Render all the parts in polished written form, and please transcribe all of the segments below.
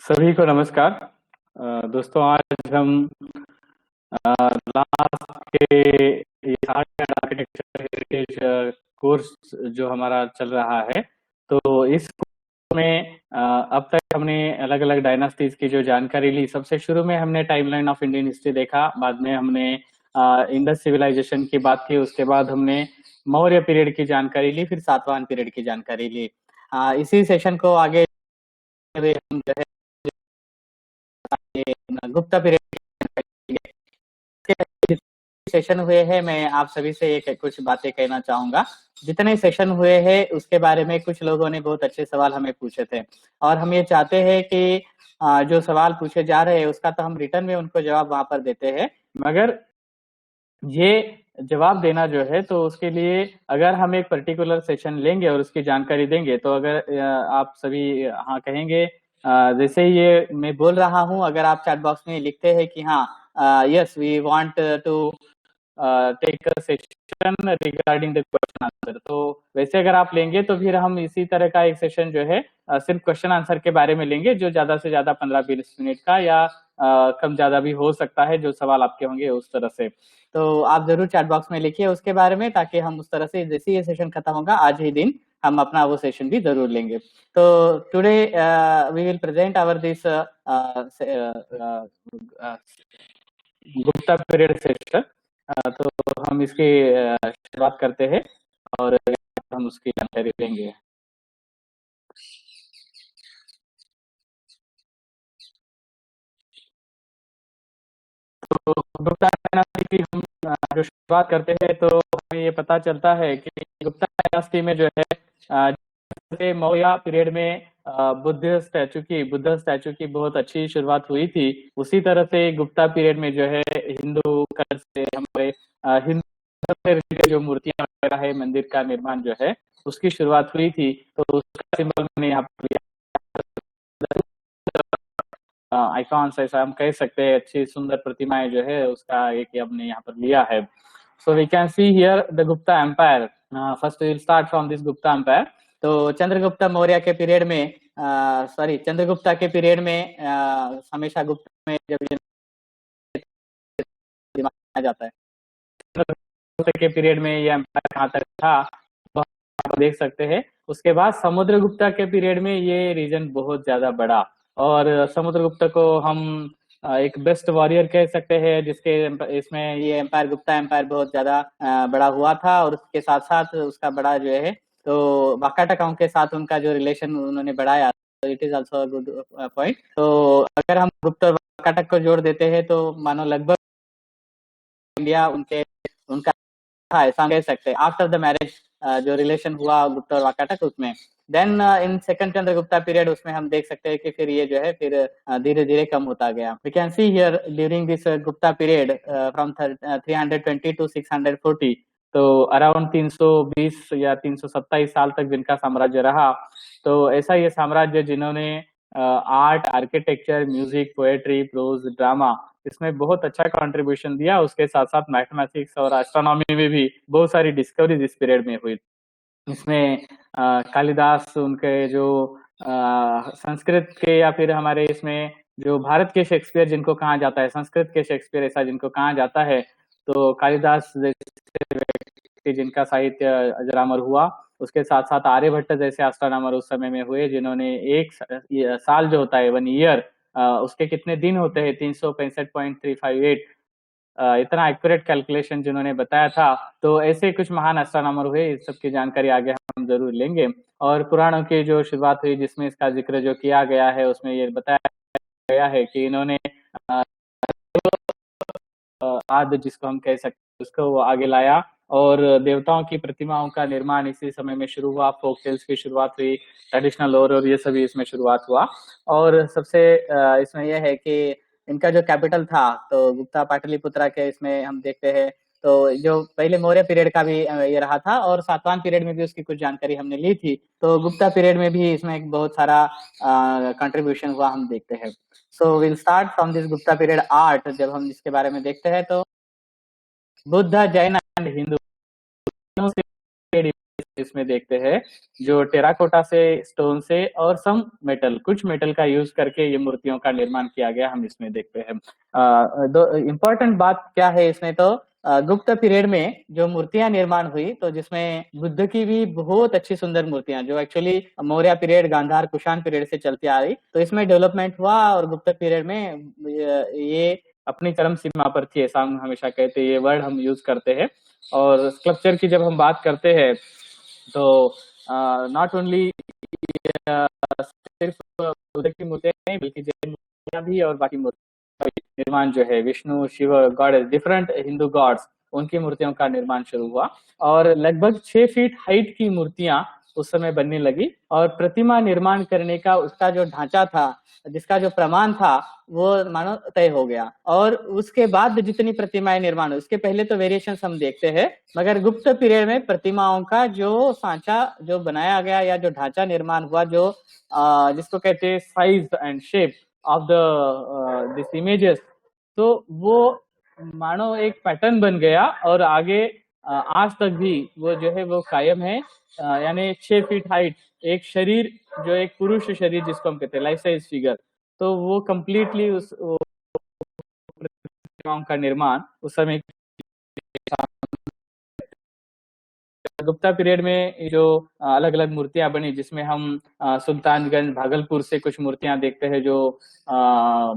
सभी को नमस्कार। दोस्तों, आज हम लास्ट के ये आर्किटेक्चर हेरिटेज कोर्स जो हमारा चल रहा है, तो इस कोर्स में अब तक हमने अलग अलग डायनास्टीज की जो जानकारी ली। सबसे शुरू में हमने टाइमलाइन ऑफ इंडियन हिस्ट्री देखा, बाद में हमने इंडस सिविलाइजेशन की बात की, उसके बाद हमने मौर्य पीरियड की जानकारी ली, फिर सातवाहन पीरियड की जानकारी ली। इसी सेशन को आगे हम जो है गुप्ता पीरियड सेशन हुए हैं, मैं आप सभी से एक कुछ बातें कहना चाहूंगा। जितने सेशन हुए हैं उसके बारे में कुछ लोगों ने बहुत अच्छे सवाल हमें पूछे थे, और हम ये चाहते हैं कि जो सवाल पूछे जा रहे हैं उसका तो हम रिटर्न में उनको जवाब वहां पर देते हैं, मगर ये जवाब देना जो है तो उसके लिए अगर हम एक पर्टिकुलर सेशन लेंगे और उसकी जानकारी देंगे, तो अगर आप सभी हाँ कहेंगे, जैसे ये मैं बोल रहा हूँ, अगर आप चैट बॉक्स में लिखते हैं कि हाँ yes we want to take a session regarding the question answer, तो वैसे अगर आप लेंगे तो फिर हम इसी तरह का एक सेशन जो है सिर्फ क्वेश्चन आंसर के बारे में लेंगे, जो ज्यादा से ज्यादा 15-20 मिनट का या कम ज्यादा भी हो सकता है, जो सवाल आपके होंगे उस तरह से। तो आप जरूर चैट बॉक्स में लिखिए उसके बारे में, ताकि हम उस तरह से जैसे ये सेशन खत्म होगा आज ही दिन हम अपना वो सेशन भी जरूर लेंगे। तो today we will present our this Gupta period session. तो हम इसकी शुरुआत करते हैं और हम उसकी जानकारी देंगे। तो गुप्ता डायनास्टी की हम जो शुरुआत करते हैं तो हमें ये पता चलता है कि गुप्ता डायनास्टी में जो है जैसे मौर्य पीरियड में बुद्ध स्टैचू की बहुत अच्छी शुरुआत हुई थी, उसी तरह से गुप्ता पीरियड में जो है हिंदू कल्चर से हमारे हिंदू से रिलेटेड जो मूर्तियां वगैरह है, मंदिर का निर्माण जो है उसकी शुरुआत हुई थी। तो उसका सिंबल मैंने यहाँ पर आइकॉन्स ऐसा हम कह सकते हैं, अच्छी सुंदर प्रतिमाएं जो है उसका एक हमने यहाँ पर लिया है। So we can see here the Gupta empire. First will start from this Gupta empire. तो चंद्रगुप्ता मौर्य के पीरियड में चंद्रगुप्ता के पीरियड में हमेशा गुप्ता में जब माना जाता है, चंद्रगुप्ता के पीरियड में ये एम्पायर कहाँ तक था तो आप देख सकते हैं। उसके बाद समुद्रगुप्ता के पीरियड में ये रीजन बहुत ज्यादा बड़ा, और समुद्रगुप्त को हम एक बेस्ट वॉरियर कह सकते हैं, जिसके इसमें ये एम्पायर गुप्ता एम्पायर बहुत ज्यादा बड़ा हुआ था, और उसके साथ साथ उसका बड़ा जो है तो वाकाटकों के साथ उनका जो रिलेशन उन्होंने बढ़ाया, तो it is also good point. तो अगर हम गुप्त और वाकाटक को जोड़ देते हैं तो मानो लगभग इंडिया उनके उनका था, ऐसा कह सकते हैं। आफ्टर द मैरिज जो रिलेशन हुआ गुप्ता और वाकाटक उसमें, then in second Chandragupta period उसमें हम देख सकते हैं कि फिर ये जो है फिर धीरे धीरे कम होता गया। We can see here during this Gupta period from 320 to 640, तो अराउंड 320 या 327 साल तक जिनका साम्राज्य रहा। तो ऐसा ये साम्राज्य जिन्होंने art, architecture, music, poetry, prose, drama, इसमें बहुत अच्छा कंट्रीब्यूशन दिया। उसके साथ साथ मैथमेटिक्स और एस्ट्रोनॉमी में भी बहुत सारी डिस्कवरीज इस पीरियड में हुई। इसमें कालिदास, उनके जो संस्कृत के या फिर हमारे इसमें जो भारत के शेक्सपियर जिनको कहा जाता है, संस्कृत के शेक्सपियर ऐसा जिनको कहा जाता है, तो कालिदास जैसे व्यक्ति जिनका साहित्य अजरामर हुआ। उसके साथ साथ आर्यभट्ट जैसे एस्ट्रोनॉमर उस समय में हुए, जिन्होंने एक साल जो होता है 1 ईयर, उसके कितने दिन होते हैं 365.358, इतना एक्यूरेट कैलकुलेशन जिन्होंने बताया था। तो ऐसे कुछ महान एस्ट्रोनॉमर हुए, इस सब की जानकारी आगे हम जरूर लेंगे। और पुराणों की जो शुरुआत हुई जिसमें इसका जिक्र जो किया गया है, उसमें ये बताया गया है कि इन्होंने आदि जिसको हम कह सकते हैं उसको वो आगे लाया, और देवताओं की प्रतिमाओं का निर्माण इसी समय में शुरू हुआ। फोक टेल्स की शुरुआत हुई, ट्रेडिशनल और ये सभी इसमें शुरुआत हुआ। और सबसे इसमें यह है कि इनका जो कैपिटल था तो गुप्ता पाटलिपुत्रा के इसमें हम देखते हैं। तो जो पहले मौर्य पीरियड का भी ये रहा था, और सातवाहन पीरियड में भी उसकी कुछ जानकारी हमने ली थी। तो गुप्ता पीरियड में भी इसमें एक बहुत सारा कंट्रीब्यूशन हुआ हम देखते हैं। So will start from this Gupta period art. जब हम इसके बारे में देखते हैं तो बुद्ध, जैन एंड हिंदू इसमें देखते हैं जो टेराकोटा से, स्टोन से और सम मेटल, कुछ मेटल का यूज करके ये मूर्तियों का निर्माण किया गया, हम इसमें देखते हैं। दो इम्पोर्टेंट बात क्या है इसमें, तो गुप्त पीरियड में जो मूर्तियां निर्माण हुई, तो जिसमें बुद्ध की भी बहुत अच्छी सुंदर मूर्तियां, जो actually Maurya period, Gandhara, Kushan period से चलती आ रही, तो इसमें डेवलपमेंट हुआ और गुप्त पीरियड में ये अपनी चरम सीमा पर थी, ऐसा हम हमेशा कहते हैं, ये वर्ड हम यूज करते हैं। और स्कल्पचर की जब हम बात करते हैं तो नॉट ओनली सिर्फ बुद्ध की मूर्तियां नहीं, बल्कि जैन मूर्तियां भी और बाकी मूर्तियां निर्माण जो है, Vishnu, Shiva, goddess, different Hindu gods, उनकी मूर्तियों का निर्माण शुरू हुआ और लगभग 6 फीट हाइट की मूर्तियां उस समय बनने लगी और प्रतिमा निर्माण करने का उसका जो ढांचा था, जिसका जो प्रमाण था, वो मानो तय हो गया। और उसके बाद जितनी प्रतिमाएं निर्माण हुई, उसके पहले तो वेरिएशंस हम देखते हैं, मगर गुप्त पीरियड में प्रतिमाओं का जो सांचा जो बनाया गया या जो ढांचा निर्माण हुआ, जो जिसको कहते हैं size and shape of the this images, तो वो मानो एक पैटर्न बन गया और आगे आज तक भी वो जो है वो कायम है। यानी 6 फीट हाइट एक शरीर, जो एक पुरुष शरीर जिसको हम कहते हैं लाइफ साइज फिगर, तो वो कंप्लीटली उस प्रतिमाओं का निर्माण उस समय गुप्ता पीरियड में जो अलग अलग मूर्तियां बनी, जिसमें हम सुल्तानगंज, भागलपुर से कुछ मूर्तियां देखते हैं जो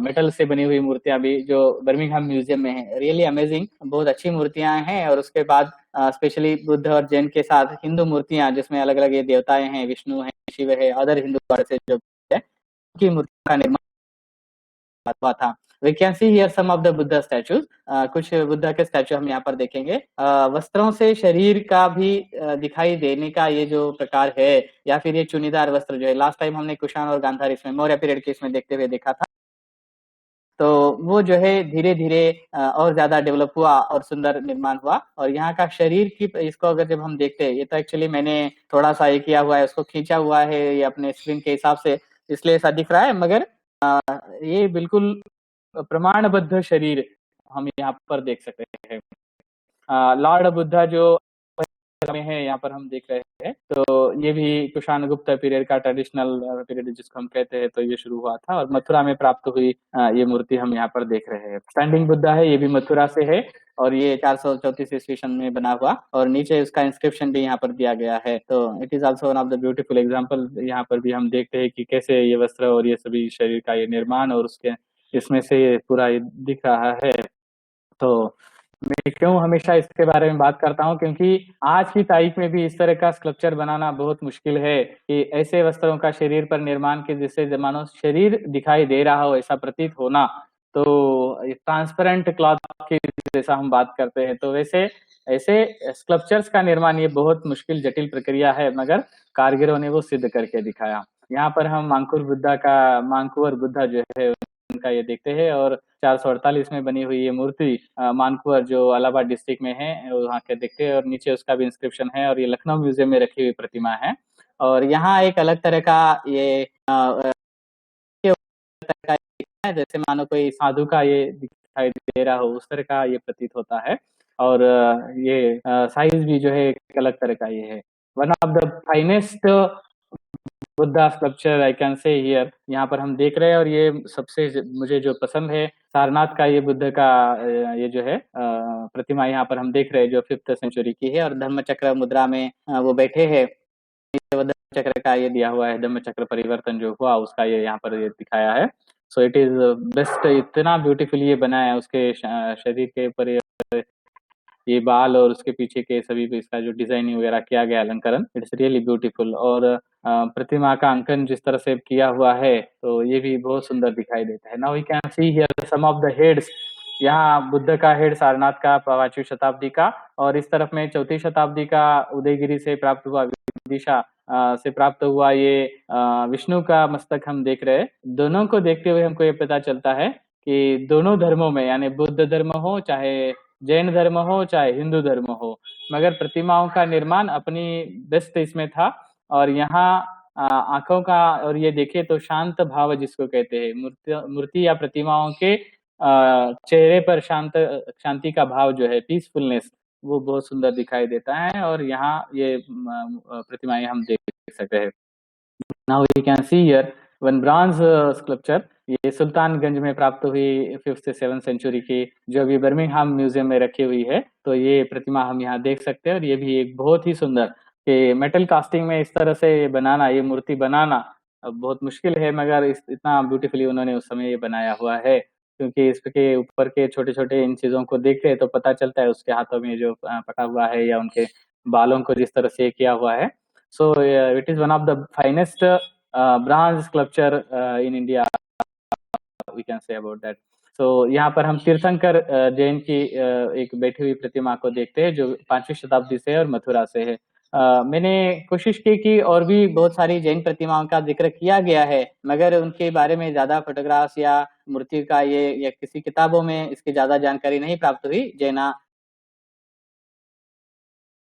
मेटल से बनी हुई मूर्तियां भी, जो बर्मिंघम म्यूजियम में है। रियली अमेजिंग, बहुत अच्छी मूर्तियां हैं। और उसके बाद स्पेशली बुद्ध और जैन के साथ हिंदू मूर्तियां, जिसमें अलग अलग ये देवताएं हैं, विष्णु है, शिव है, अदर हिंदू गॉड से जो है, उनकी मूर्तियों का निर्माण हुआ था। We can see here some of the Buddha statues. कुछ बुद्धा के स्टैचू हम यहाँ पर देखेंगे। वस्त्रों से शरीर का भी दिखाई देने का ये जो प्रकार है, या फिर ये चुनीदार वस्त्र जो है, लास्ट टाइम हमने कुषाण और गांधार इसमें मौर्य पीरियड के इसमें देखते हुए देखा था, तो वो जो है धीरे धीरे और ज्यादा डेवलप हुआ और सुंदर निर्माण हुआ। और यहाँ का शरीर की, इसको अगर जब हम देखते हैं, ये तो एक्चुअली मैंने थोड़ा सा ये किया हुआ है, उसको खींचा हुआ है ये अपने स्क्रीन के हिसाब से, इसलिए ऐसा दिख रहा है, मगर ये बिल्कुल प्रमाणबद्ध शरीर हम यहाँ पर देख सकते हैं। लॉर्ड बुद्धा जो में है यहाँ पर हम देख रहे हैं, तो ये भी कुषाण गुप्त पीरियड का ट्रेडिशनल पीरियड जिसको हम कहते हैं, तो ये शुरू हुआ था और मथुरा में प्राप्त हुई ये मूर्ति हम यहाँ पर देख रहे हैं। स्टैंडिंग बुद्धा है, ये भी मथुरा से है और ये 434 ईस्वी सन में बना हुआ, और नीचे उसका इंस्क्रिप्शन भी यहाँ पर दिया गया है। तो it is also one of the beautiful example. यहाँ पर भी हम देखते हैं कि कैसे ये वस्त्र और ये सभी शरीर का ये निर्माण, और उसके इसमें से ये पूरा ये दिख रहा है। तो मैं क्यों हमेशा इसके बारे में बात करता हूँ, क्योंकि आज की तारीख में भी इस तरह का स्कल्पचर बनाना बहुत मुश्किल है कि ऐसे वस्त्रों का शरीर पर निर्माण के जिससे मानो शरीर दिखाई दे रहा हो, ऐसा प्रतीत होना। तो ट्रांसपेरेंट क्लॉथ की जैसा हम बात करते हैं, तो वैसे ऐसे स्कल्पचर्स का निर्माण ये बहुत मुश्किल जटिल प्रक्रिया है, मगर कारीगरों ने वो सिद्ध करके दिखाया। यहाँ पर हम मांकुवर बुद्धा जो है उनका ये देखते हैं, और 448 में बनी हुई ये मूर्ति मानकुवर जो इलाहाबाद डिस्ट्रिक्ट में है, वहाँ के देखते हैं, और नीचे उसका भी इंस्क्रिप्शन है, और ये लखनऊ म्यूजियम में रखी हुई प्रतिमा है। और यहाँ एक अलग तरह का ये जैसे मानो कोई साधु का ये दिखाई दे रहा हो, उस तरह का ये प्रतीत होता है। और ये साइज भी जो है एक अलग तरह का ये है। One of the finest Buddha sculpture I can से हियर, यहाँ पर हम देख रहे हैं। और ये सबसे मुझे जो पसंद है, सारनाथ का ये बुद्ध का ये जो है प्रतिमा यहाँ पर हम देख रहे हैं, जो 5th सेंचुरी की है, और धर्म चक्र मुद्रा में वो बैठे हैं। धम्म चक्र का ये दिया हुआ है, धम्म चक्र परिवर्तन जो हुआ उसका ये यहाँ पर ये दिखाया है। सो इट इज बेस्ट, इतना ब्यूटीफुली ये बनाया है, उसके शरीर के ऊपर ये बाल और उसके पीछे के सभी इसका जो डिजाइनिंग वगैरह किया गया अलंकरण, इट्स रियली ब्यूटीफुल। और प्रतिमा का अंकन जिस तरह से किया हुआ है, तो ये भी बहुत सुंदर दिखाई देता है। Now we can see here some of the heads. यहाँ बुद्ध का हेड सारनाथ का 5वीं शताब्दी का, और इस तरफ में 4वीं शताब्दी का उदयगिरी से प्राप्त हुआ, विदिशा से प्राप्त हुआ ये विष्णु का मस्तक हम देख रहे हैं। दोनों को देखते हुए हमको ये पता चलता है कि दोनों धर्मों में, यानी बुद्ध धर्म हो, चाहे जैन धर्म हो, चाहे हिंदू धर्म हो, मगर प्रतिमाओं का निर्माण अपनी बेस्ट इसमें था। और यहाँ आंखों का, और ये देखे तो शांत भाव जिसको कहते हैं, मूर्ति या प्रतिमाओं के चेहरे पर शांति का भाव जो है, पीसफुलनेस, वो बहुत सुंदर दिखाई देता है और यहाँ ये प्रतिमाएं हम देख सकते हैं। Now we can see here one bronze sculpture, ये सुल्तानगंज में प्राप्त हुई 5th से 7th सेंचुरी की, जो अभी बर्मिंघम म्यूजियम में रखी हुई है। तो ये प्रतिमा हम यहाँ देख सकते हैं और ये भी एक बहुत ही सुंदर, कि मेटल कास्टिंग में इस तरह से बनाना, ये मूर्ति बनाना बहुत मुश्किल है, मगर इतना ब्यूटीफुली उन्होंने उस समय ये बनाया हुआ है। क्योंकि इसके ऊपर के छोटे-छोटे इन चीज़ों को देखते हैं तो पता चलता है उसके हाथों में जो पटा हुआ है या उनके बालों को जिस तरह से किया हुआ है। So it is one of the finest bronze sculpture in India, we can say about that. So यहाँ पर हम तीर्थंकर जैन की एक बैठी हुई प्रतिमा को देखते हैं, जो 5वीं शताब्दी से और मथुरा से है। मैंने कोशिश की कि और भी बहुत सारी जैन प्रतिमाओं का जिक्र किया गया है, मगर उनके बारे में ज्यादा फोटोग्राफ्स या मूर्ति का ये या किसी किताबों में इसकी ज्यादा जानकारी नहीं प्राप्त हुई। जैना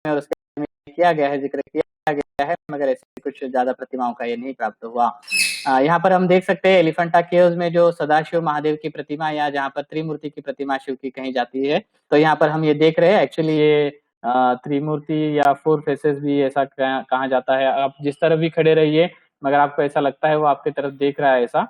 और उसके बारे में किया गया है, जिक्र किया गया है, मगर ऐसे कुछ ज्यादा प्रतिमाओं का ये नहीं प्राप्त हुआ। यहाँ पर हम देख सकते हैं एलिफेंटा केव्स में जो सदाशिव महादेव की प्रतिमा, या जहाँ पर त्रिमूर्ति की प्रतिमा शिव की कही जाती है, तो यहाँ पर हम ये देख रहे हैं। एक्चुअली ये त्रिमूर्ति या 4 फेसेस भी ऐसा कहा जाता है। आप जिस तरफ भी खड़े रहिए, मगर आपको ऐसा लगता है वो आपकी तरफ देख रहा है ऐसा।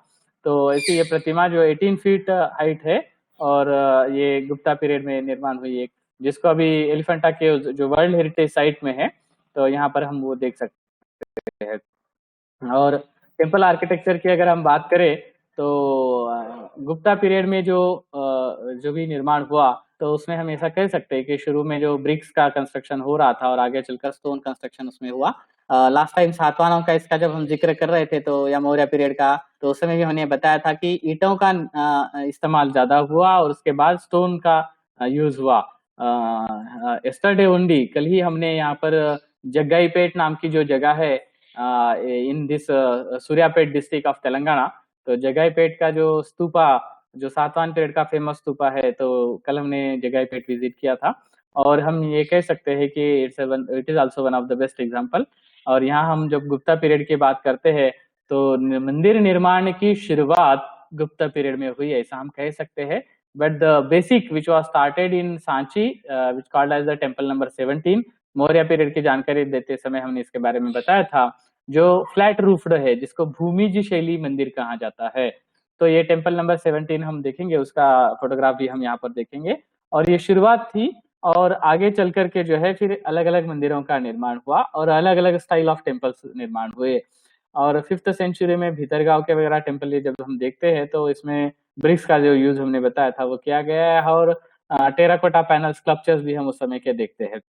तो ऐसी ये प्रतिमा जो 18 फीट हाइट है और ये गुप्ता पीरियड में निर्माण हुई एक, जिसको अभी एलिफेंटा केव्स जो वर्ल्ड हेरिटेज साइट में है, तो यहाँ पर हम वो देख सकते हैं। और टेम्पल आर्किटेक्चर की अगर हम बात करें तो गुप्ता पीरियड में जो भी निर्माण हुआ, तो उसमें हम ऐसा कह सकते हैं कि शुरू में जो ब्रिक्स का कंस्ट्रक्शन हो रहा था और आगे चलकर स्टोन कंस्ट्रक्शन उसमें हुआ। लास्ट टाइम सातवाहनों का इसका जब हम जिक्र कर रहे थे, तो या मौर्य पीरियड का, तो उस समय भी हमने बताया था कि ईंटों का इस्तेमाल ज्यादा हुआ और उसके बाद स्टोन का यूज हुआ। यस्टरडे ओनली, कल ही हमने यहाँ पर जग्गाईपेट नाम की जो जगह है in this Suryapet district of Telangana, तो जग्गाईपेट का जो स्तूपा, जो सातवाहन पीरियड का फेमस स्तूपा है, तो कल हमने जग्गाईपेट विजिट किया था और हम ये कह सकते हैं कि it is also one of the best example. और यहाँ हम जब गुप्ता पीरियड की बात करते हैं, तो मंदिर निर्माण की शुरुआत गुप्ता पीरियड में हुई, ऐसा हम कह सकते हैं। But the basic which was started in Sanchi, which called as the temple number 17, Maurya period की जानकारी देते समय हमने इसके बारे में बताया था, जो फ्लैट रूफ्ड है, जिसको भूमिज शैली मंदिर कहा जाता है। तो ये टेम्पल नंबर 17 हम देखेंगे, उसका फोटोग्राफ भी हम यहाँ पर देखेंगे। और ये शुरुआत थी और आगे चल करके जो है फिर अलग अलग मंदिरों का निर्माण हुआ और अलग अलग स्टाइल ऑफ टेम्पल्स निर्माण हुए। और 5th सेंचुरी में भीतरगांव के वगैरह टेम्पल जब हम देखते हैं, तो इसमें ब्रिक्स का जो यूज हमने बताया था वो किया गया है, और टेराकोटा पैनल स्कल्पचर्स भी हम उस समय के देखते हैं।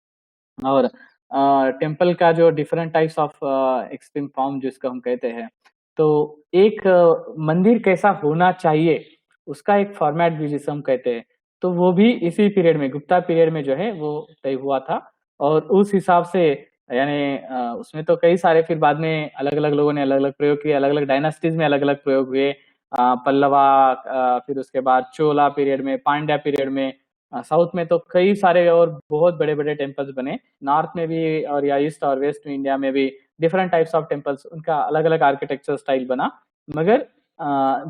और टेम्पल का जो different types of extreme form जिसको हम कहते हैं, तो एक मंदिर कैसा होना चाहिए उसका एक फॉर्मेट भी जिसे हम कहते हैं, तो वो भी इसी पीरियड में, गुप्ता पीरियड में जो है वो तय हुआ था। और उस हिसाब से यानी उसमें तो कई सारे फिर बाद में अलग अलग लोगों ने अलग अलग प्रयोग किए, अलग अलग डायनास्टीज में अलग अलग प्रयोग हुए। पल्लवा, फिर उसके बाद चोला पीरियड में, पांड्या पीरियड में, साउथ में तो कई सारे और बहुत बड़े बड़े टेम्पल्स बने, नॉर्थ में भी और या ईस्ट और वेस्ट इंडिया में भी डिफरेंट टाइप्स ऑफ टेम्पल्स, उनका अलग अलग आर्किटेक्चर स्टाइल बना। मगर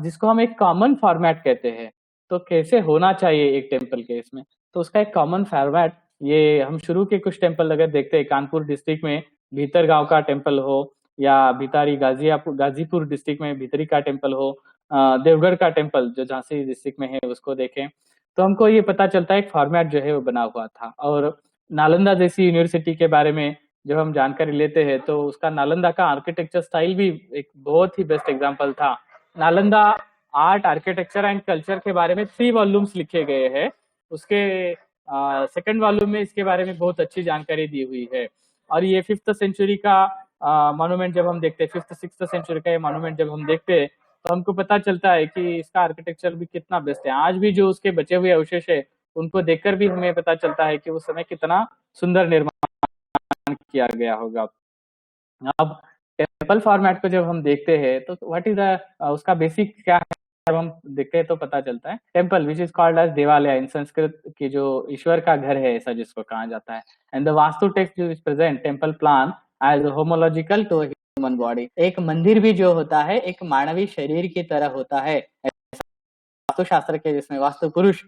जिसको हम एक कॉमन फॉर्मेट कहते हैं, तो कैसे होना चाहिए एक टेम्पल के इसमें, तो उसका एक कॉमन फॉर्मेट, ये हम शुरू के कुछ टेम्पल अगर देखते हैं, कानपुर डिस्ट्रिक्ट में भीतरगांव का टेम्पल हो, या भितारी गाजीपुर डिस्ट्रिक्ट में भीतरी का टेम्पल हो, देवगढ़ का टेम्पल जो झांसी डिस्ट्रिक्ट में है उसको देखें, तो हमको ये पता चलता है एक फॉर्मेट जो है वो बना हुआ था। और नालंदा जैसी यूनिवर्सिटी के बारे में जब हम जानकारी लेते हैं, तो उसका नालंदा का आर्किटेक्चर स्टाइल भी एक बहुत ही बेस्ट एग्जांपल था। Nalanda art, architecture and culture के बारे में 3 वॉल्यूम्स लिखे गए हैं, उसके सेकंड वॉल्यूम में इसके बारे में बहुत अच्छी जानकारी दी हुई है। और ये 5th सेंचुरी का मॉन्यूमेंट जब हम देखते हैं, 5th 6th सेंचुरी का ये मॉन्यूमेंट जब हम देखते हैं, तो हमको पता चलता है कि इसका आर्किटेक्चर भी कितना बेस्ट है। आज भी जो उसके बचे हुए अवशेष है, उनको देखकर भी हमें पता चलता है कि उस समय कितना सुंदर निर्माण किया गया होगा। अब टेम्पल फॉर्मेट को जब हम देखते हैं, तो व्हाट इज द उसका बेसिक क्या है, जब हम देखते हैं तो पता चलता है। Temple which is called as devalaya, in Sanskrit की जो ईश्वर का घर है ऐसा जिसको कहा जाता है। एंड द वास्तु टेक्स्ट जो is present temple plan as homological to human body, एक मंदिर भी जो होता है एक मानवीय शरीर की तरह होता है। वास्तुशास्त्र के जिसमें vastu purusha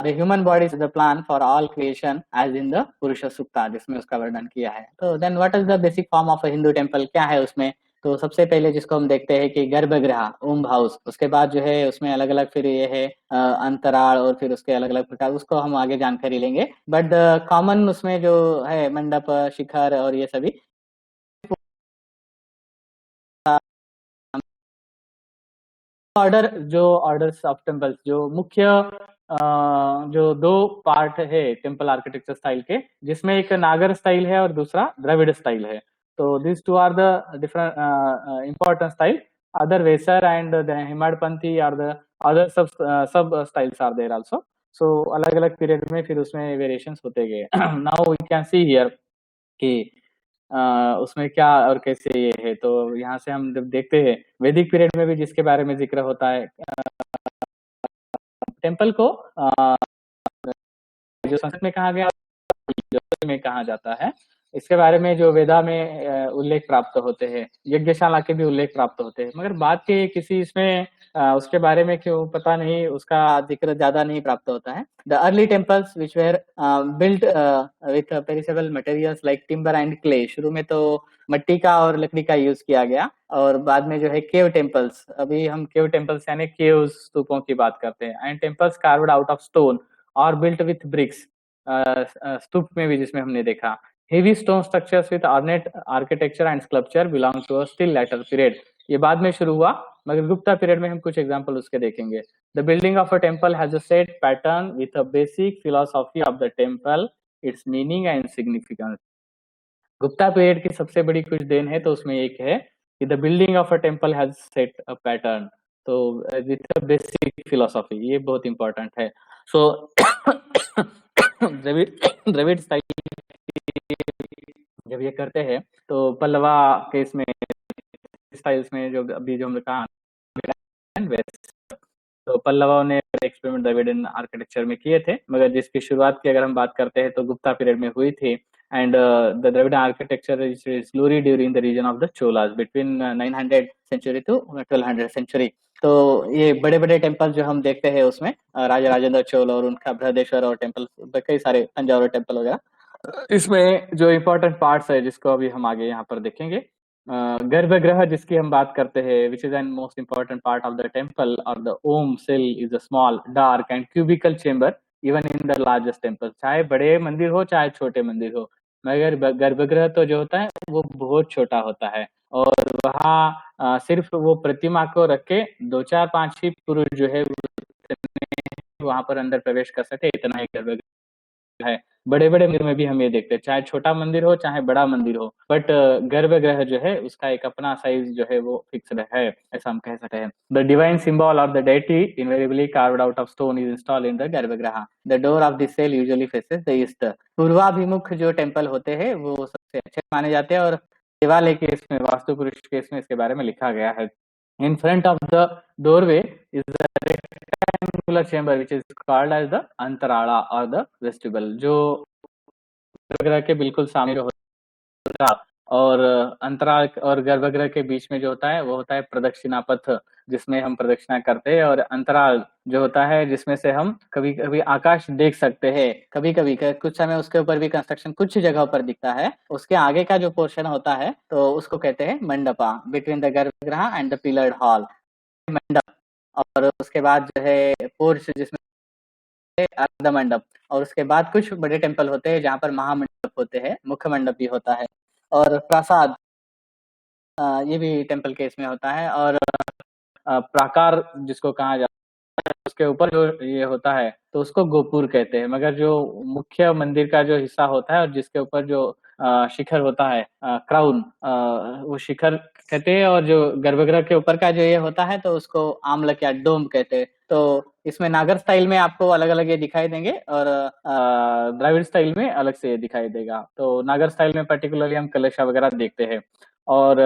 the human body is the plan for all creation as in the Purusha Sukta, जिसमें उसका वर्णन किया है। तो then what is the basic form of a Hindu temple, क्या है उसमें? तो सबसे पहले जिसको हम देखते हैं कि गर्भगृह, उम्ब हाउस, उसके बाद जो है उसमें अलग अलग फिर ये है अंतराल, और फिर उसके अलग अलग प्रकार, उसको हम आगे जानकारी लेंगे। बट कॉमन उसमें जो है मंडप, शिखर और ये सभी ऑर्डर, जो ऑर्डर्स ऑफ टेम्पल्स, जो मुख्य जो दो पार्ट है टेम्पल आर्किटेक्चर स्टाइल के, जिसमें एक नागर स्टाइल है और दूसरा द्रविड़ स्टाइल है। तो this two are the different important style. Other Vesara and the Hemadpanthi are the other sub styles are there also. So अलग अलग पीरियड में फिर उसमें वेरिएशंस होते गए। Now we can see here कि उसमें क्या और कैसे ये है। तो यहाँ से हम जब देखते हैं वैदिक पीरियड में भी जिसके बारे में जिक्र होता है, टेम्पल को जो संस्कृत में कहा गया, में कहा जाता है, इसके बारे में जो वेदा में उल्लेख प्राप्त होते हैं, यज्ञशाला के भी उल्लेख प्राप्त होते हैं, मगर बाद के किसी इसमें उसके बारे में क्यों पता नहीं, उसका जिक्र ज्यादा नहीं प्राप्त होता है। The early temples which where built with perishable materials like timber and clay, शुरू में तो मट्टी का और लकड़ी का यूज किया गया, और बाद में जो है केव टेम्पल्स, अभी हम केव टेम्पल्स यानी केव स्तूपों की बात करते हैं, and temples carved out of stone और बिल्ट विथ ब्रिक्स, स्तूप में भी जिसमें हमने देखा heavy stone structures with ornate architecture and sculpture belong to a still later period. ये बाद में शुरू हुआ, मगर गुप्ता पीरियड में हम कुछ एग्जांपल उसके देखेंगे। The building of a temple has a set pattern with a basic philosophy of the temple, it's meaning and significance. Gupta period की सबसे बड़ी कुछ देन है, तो उसमें एक है कि the building of a temple has set a pattern, तो विद बेसिक फिलोसॉफी, ये बहुत इंपॉर्टेंट है। सो द्रविड़ द्रविड़ स्टाइल जब ये करते हैं, तो पल्लवा के इसमें स्टाइल्स में जो अभी जो हमने कहा, तो पल्लवाओं ने एक्सपेरिमेंट द्रविडियन आर्किटेक्चर में किए थे, मगर जिसकी शुरुआत की अगर हम बात करते हैं तो गुप्ता पीरियड में हुई थी। And the Dravidian architecture is glory during the region of the Cholas between 900 century to 1200 century. तो ये बड़े बड़े टेम्पल जो हम देखते हैं उसमें राजा राजेंद्र चोल और उनका बृहदेश्वर और टेम्पल, कई सारे तंजावुर टेम्पल वगैरह, इसमें जो इम्पोर्टेंट पार्ट्स है जिसको अभी हम आगे यहाँ पर देखेंगे, गर्भगृह जिसकी हम बात करते हैं, which is an most important part of the temple, और the womb cell is a small dark and cubical chamber even in the largest temple, चाहे बड़े मंदिर हो चाहे छोटे मंदिर हो, मगर गर्भगृह तो जो होता है वो बहुत छोटा होता है, और वहाँ सिर्फ वो प्रतिमा को रख के 2 4 5 ही पुरुष जो है वहां पर अंदर प्रवेश कर सके, इतना ही गर्भगृह है। बड़े बड़े मंदिर में भी हम ये देखते हैं, चाहे छोटा मंदिर हो चाहे बड़ा मंदिर हो, बट गर्भगृह जो है उसका एक अपना साइज जो है वो फिक्स्ड है, ऐसा हम कह सकते हैं। The divine symbol of the deity invariably carved out of stone is installed in the garbhagriha. The door of this cell usually faces the east. पूर्वाभिमुख जो टेम्पल होते हैं वो सबसे अच्छे माने जाते हैं, और देवालय के इसमें वास्तु पुरुष के इसमें इसके बारे में लिखा गया है। In front of the doorway is the rectangular chamber which is called as the अंतराला और the vestibule, जो गर्भगृह के बिल्कुल सामने जो होता है, और अंतराल और गर्भगृह के बीच में जो होता है वो होता है प्रदक्षिणा पथ, जिसमें हम प्रदक्षिणा करते हैं, और अंतराल जो होता है जिसमें से हम कभी कभी आकाश देख सकते हैं, कभी कभी कुछ समय उसके ऊपर भी कंस्ट्रक्शन कुछ जगह पर दिखता है, उसके आगे का जो पोर्शन होता है तो उसको कहते हैं मंडपा, बिटवीन द गर्भगृह एंड द पिलर्ड हॉल, मंडप। और उसके बाद जो है पोर्च जिसमें अर्ध मंडप, और उसके बाद कुछ बड़े टेम्पल होते हैं जहाँ पर महामंडप होते हैं, मुख्य मंडप भी होता है, और प्रासाद ये भी टेम्पल के इसमें होता है, और प्राकार जिसको कहा जाता है, उसके ऊपर जो ये होता है तो उसको गोपुर कहते हैं, मगर जो मुख्य मंदिर का जो हिस्सा होता है और जिसके ऊपर जो शिखर होता है, क्राउन, वो शिखर कहते हैं, और जो गर्भगृह के ऊपर का जो ये होता है तो उसको आमलक या डोम कहते हैं। तो इसमें नागर स्टाइल में आपको अलग अलग ये दिखाई देंगे, और द्रविड़ स्टाइल में अलग से ये दिखाई देगा। तो नागर स्टाइल में पर्टिकुलरली हम कलशा वगैरह देखते हैं, और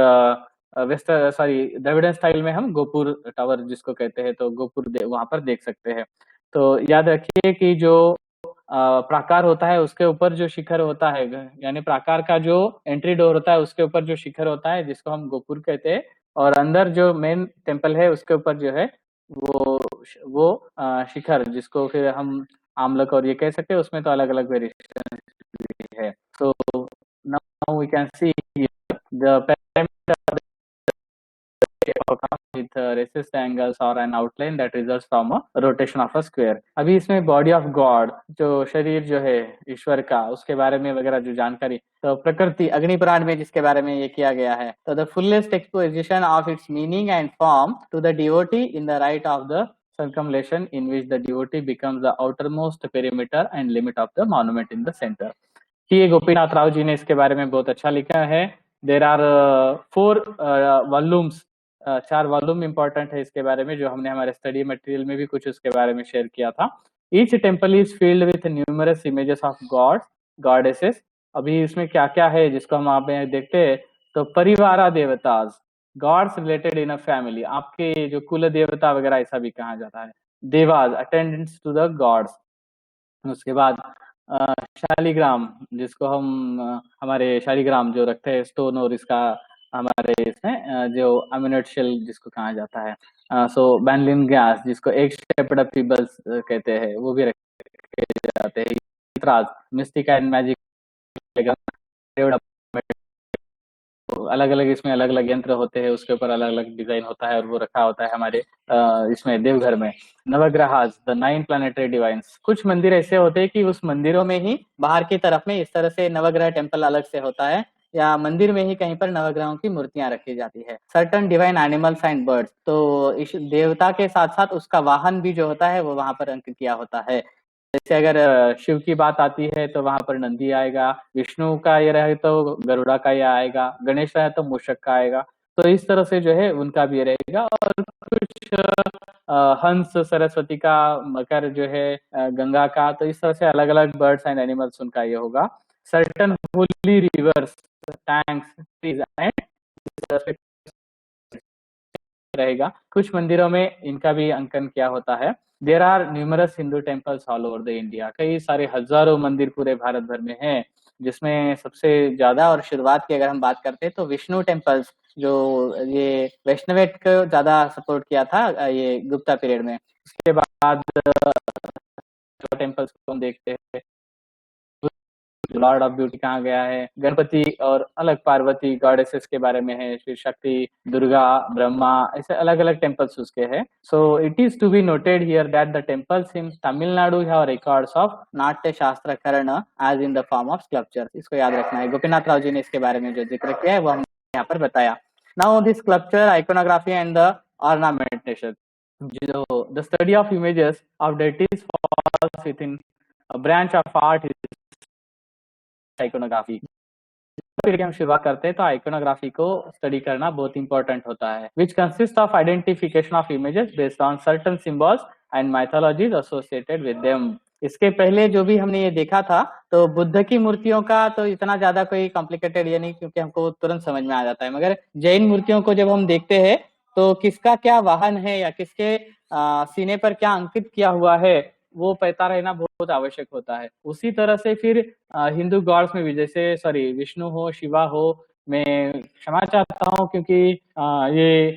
वेस्ट सॉरी द्रविड़न स्टाइल में हम गोपुर टावर जिसको कहते हैं, तो गोपुर वहां पर देख सकते हैं। तो याद रखिए कि जो प्राकार होता है उसके ऊपर जो शिखर होता है, यानी प्राकार का जो एंट्री डोर होता है उसके ऊपर जो शिखर होता है जिसको हम गोपुर कहते हैं, और अंदर जो मेन टेम्पल है उसके ऊपर जो है वो शिखर जिसको फिर हम आमलक और ये कह सकते हैं, उसमें तो अलग अलग वेरिएशन है। So now we can see the parameter with recessed angles or an outline that results from a rotation of a square। अभी इसमें बॉडी ऑफ गॉड, जो शरीर जो है ईश्वर का, उसके बारे में वगैरह जो जानकारी, तो प्रकृति अग्नि पुराण में जिसके बारे में ये किया गया है, तो the fullest exposition of its meaning and form to the devotee in the rite of the circumambulation in which the devotee becomes the outermost perimeter and limit of the monument in the center। ये गोपीनाथ राव जी ने इसके बारे में बहुत अच्छा लिखा है। There are 4 volumes, 4 volume important है इसके बारे में, जो हमने हमारे स्टडी मटेरियल में भी कुछ उसके बारे में शेयर किया था। Each temple is field with numerous images of God goddesses. अभी इसमें क्या क्या है जिसको हम आप देखते हैं, तो parivara devatas, gods related in a family, आपके जो कुल देवता वगैरह ऐसा भी कहा जाता है। देवाज, अटेंडेंट्स टू द गॉड्स। उसके बाद शालिग्राम, जिसको हम हमारे शालिग्राम जो रखते हैं स्टोन, और इसका हमारे इसमें जो अम्यूनेट शेल जिसको कहा जाता है, सो बैनलिन गैस जिसको एक शेप्ड पीबल्स कहते हैं, वो भी रखे जाते हैं। मिस्टिक एंड मैजिक, अलग अलग इसमें अलग अलग यंत्र होते हैं, उसके ऊपर अलग अलग डिजाइन होता है, और वो रखा होता है हमारे इसमें देवघर में। नवग्रहास, द 9 प्लानिटरी डिवाइन्स। कुछ मंदिर ऐसे होते हैं कि उस मंदिरों में ही बाहर की तरफ में इस तरह से नवग्रह टेम्पल अलग से होता है, या मंदिर में ही कहीं पर नवग्रहों की मूर्तियां रखी जाती है। Certain divine animals and birds, तो इस देवता के साथ साथ उसका वाहन भी जो होता है वो वहां पर अंकित किया होता है। जैसे अगर शिव की बात आती है तो वहां पर नंदी आएगा, विष्णु का ये रहे तो गरुड़ा का ये आएगा, गणेश रहे तो मूषक का आएगा। तो इस तरह से जो है उनका भी रहेगा। और कुछ हंस, सरस्वती का, मकर जो है गंगा का, तो इस तरह से अलग अलग बर्ड्स एंड एनिमल्स उनका ये होगा। Certain Holi reverse, tanks, trees and रहेगा। कुछ मंदिरों में इनका भी अंकन किया होता है। There are numerous Hindu temples all over the India. कई सारे हजारों मंदिर पूरे भारत भर में हैं, जिसमें सबसे ज्यादा और शुरुआत की अगर हम बात करते हैं तो विष्णु टेम्पल्स, जो ये वैष्णवेट को ज्यादा सपोर्ट किया था ये गुप्ता पीरियड में। उसके बाद जो टेम्पल्स को हम देखते हैं, लॉर्ड ऑफ ब्यूटी कहा गया है, गणपति और अलग पार्वती गॉडेसेस के बारे में है, फिर शक्ति, दुर्गा, ब्रह्मा, ऐसे अलग अलग टेम्पल्स उसके हैं। So it is to be noted here that the temples in Tamil Nadu have records of Natya Shastra karana as in the form of sculpture. इसको याद रखना है। गोपीनाथ राव जी ने इसके बारे में जो जिक्र किया है वो हमने यहाँ पर बताया। Now this sculpture, iconography and the ornamentation, जो the study of images of deities falls within a branch of art is iconography. हम शुरुआत करते हैं तो आइकोनोग्राफी को स्टडी करना बहुत इंपॉर्टेंट होता है, which consist of identification of images based on certain symbols and mythologies associated with them. इसके पहले जो भी हमने ये देखा था, तो बुद्ध की मूर्तियों का तो इतना ज्यादा कोई कॉम्प्लिकेटेड ये नहीं, क्योंकि हमको तुरंत समझ में आ जाता है। मगर जैन मूर्तियों को जब हम देखते हैं तो किसका क्या वाहन है या किसके सीने पर क्या अंकित किया हुआ है, वो पता रहना बहुत आवश्यक होता है। उसी तरह से फिर हिंदू गॉड्स में भी, जैसे विष्णु हो, शिवा हो, मैं क्षमा चाहता हूँ क्योंकि ये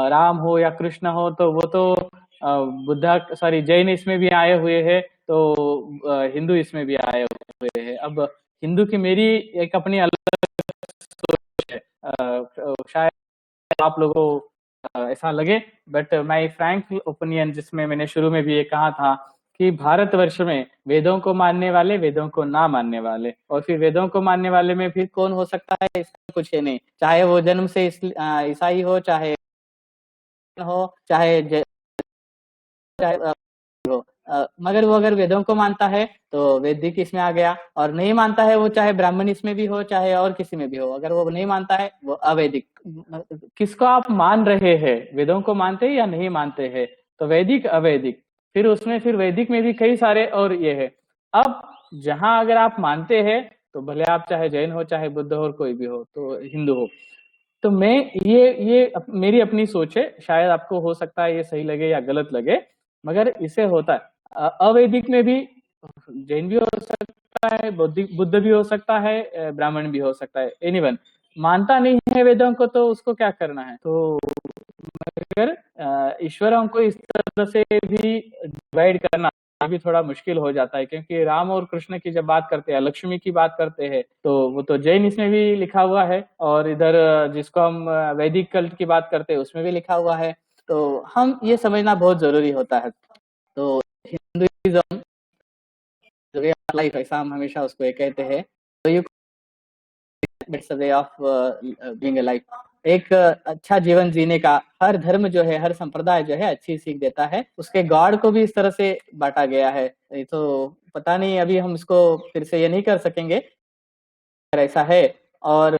राम हो या कृष्ण हो, तो वो तो बुद्धा जैन इसमें भी आए हुए हैं, तो हिंदू इसमें भी आए हुए हैं। अब हिंदू की मेरी एक अपनी अलग सोच है, शायद आप लोगों को ऐसा लगे, बट माय फ्रैंक ओपिनियन, जिसमें मैंने शुरू में भी ये कहा था कि भारतवर्ष में वेदों को मानने वाले, वेदों को ना मानने वाले, और फिर वेदों को मानने वाले में फिर कौन हो सकता है, इसका कुछ है नहीं। चाहे वो जन्म से ईसाई हो, चाहे चाहे हो, मगर वो अगर वेदों को मानता है तो वैदिक इसमें आ गया, और नहीं मानता है वो चाहे ब्राह्मण इसमें भी हो, चाहे और किसी में भी हो, अगर वो नहीं मानता है वो अवैदिक। किसको आप मान रहे हैं, वेदों को मानते हैं या नहीं मानते हैं, तो वैदिक, अवैदिक, फिर उसमें फिर वैदिक में भी कई सारे और ये है। अब जहां अगर आप मानते हैं तो भले आप चाहे जैन हो, चाहे बुद्ध हो, और कोई भी हो, तो हिंदू हो, तो मैं ये मेरी अपनी सोच है, शायद आपको हो सकता है ये सही लगे या गलत लगे, मगर इसे होता है। अवैदिक में भी जैन भी हो सकता है, बुद्ध भी हो सकता है, ब्राह्मण भी हो सकता है, एनीवन मानता नहीं है वेदों को, तो उसको क्या करना है। तो मगर ईश्वर हमको इस तरह से भी डिवाइड करना भी थोड़ा मुश्किल हो जाता है, क्योंकि राम और कृष्ण की जब बात करते हैं, लक्ष्मी की बात करते हैं, तो वो तो जैन इसमें भी लिखा हुआ है, और इधर जिसको हम वैदिक कल्ट की बात करते हैं उसमें भी लिखा हुआ है। तो हम ये समझना बहुत जरूरी होता है। तो हिंदुइज्म जो वे ऑफ लाइफ, ऐसा हम हमेशा उसको ये कहते हैं। तो you it's a way of being a life, एक अच्छा जीवन जीने का हर धर्म जो है, हर संप्रदाय जो है अच्छी सीख देता है। उसके गॉड को भी इस तरह से बांटा गया है। ये तो पता नहीं, अभी हम इसको फिर से ये नहीं कर सकेंगे, ऐसा है। और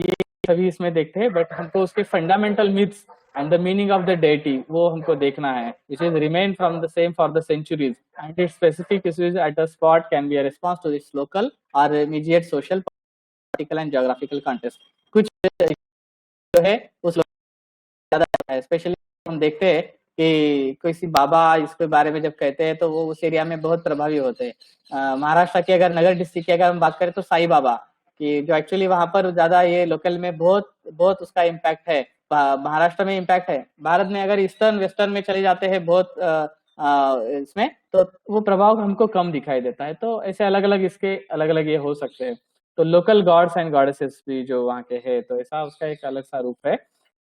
ये सभी इसमें देखते हैं, बट हमको उसके fundamental myths and the meaning of the deity वो हमको देखना है, which is remain from the same for the centuries, and its specific issues at a spot can be a response to this local और immediate social, political and geographical context. कुछ जो है उस ज्यादा है, स्पेशली हम देखते हैं कि कोई सी बाबा इसके बारे में जब कहते हैं तो वो उस एरिया में बहुत प्रभावी होते हैं। महाराष्ट्र की अगर नगर डिस्ट्रिक्ट की अगर हम बात करें तो साई बाबा की, जो एक्चुअली वहां पर ज्यादा ये लोकल में बहुत बहुत उसका इम्पैक्ट है। महाराष्ट्र में इम्पैक्ट है, भारत में अगर ईस्टर्न वेस्टर्न में चले जाते हैं बहुत इसमें, तो वो प्रभाव हमको कम दिखाई देता है। तो ऐसे अलग अलग इसके अलग अलग ये हो सकते हैं। तो लोकल गॉड्स एंड गॉडेसेस भी जो वहाँ के है, तो ऐसा उसका एक अलग सा रूप है।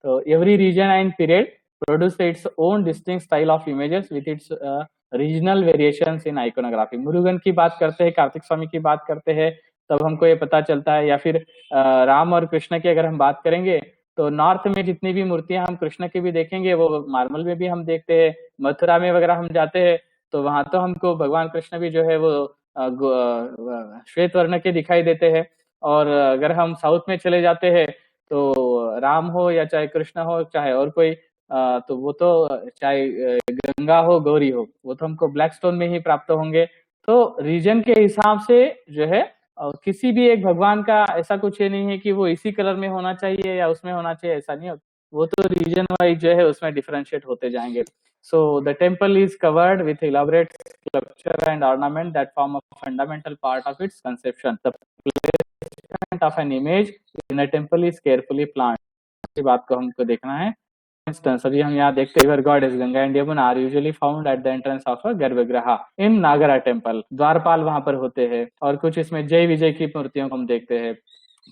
So every region and period produce its own distinct style of images with its regional variations in iconography। Murugan की बात करते हैं, कार्तिक स्वामी की बात करते हैं, तब हमको ये पता चलता है। या फिर राम और कृष्ण की अगर हम बात करेंगे, तो नॉर्थ में जितनी भी मूर्तियां हम कृष्ण की भी देखेंगे वो मार्बल में भी हम देखते हैं। मथुरा में वगैरह हम जाते हैं तो वहां तो हमको भगवान कृष्ण भी जो है वो श्वेत वर्ण के दिखाई देते हैं। और अगर हम साउथ में चले जाते हैं तो राम हो या चाहे कृष्ण हो चाहे और कोई, तो वो तो चाहे गंगा हो गौरी हो, वो तो हमको ब्लैक स्टोन में ही प्राप्त होंगे। तो रीजन के हिसाब से जो है किसी भी एक भगवान का ऐसा कुछ ये नहीं है कि वो इसी कलर में होना चाहिए या उसमें होना चाहिए, ऐसा नहीं होता। वो तो रीजन वाइज जो है उसमें डिफरेंशिएट होते जाएंगे। So the temple is covered with elaborate sculpture and ornament that form a fundamental part of its conception. The placement of an image in a temple is carefully planned. इस बात को हमको देखना है। इंस्टेंस अभी हम यहाँ देखते हैं, god is Ganga and Yamuna are usually found at the entrance of a garbhagriha in Nagra temple. द्वारपाल वहां पर होते हैं, और कुछ इसमें जय विजय की मूर्तियों को हम देखते हैं।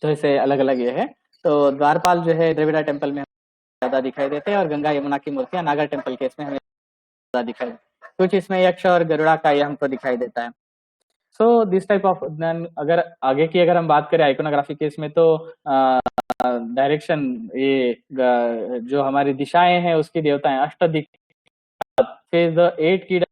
तो ऐसे अलग अलग ये है। तो द्वारपाल जो है द्रविड़ा टेम्पल में ज्यादा दिखाई देते हैं, और गंगा यमुना की मूर्तियां नागर टेम्पल के इसमें हमें ज्यादा दिखाई, कुछ इसमें यक्ष और गरुड़ा का ये हमको दिखाई देता है। सो दिस टाइप ऑफ, अगर आगे की अगर हम बात करें आइकोनोग्राफी के इसमें, तो डायरेक्शन, ये जो हमारी दिशाएं हैं उसकी देवताएं अष्टदिक, फिर द 8 की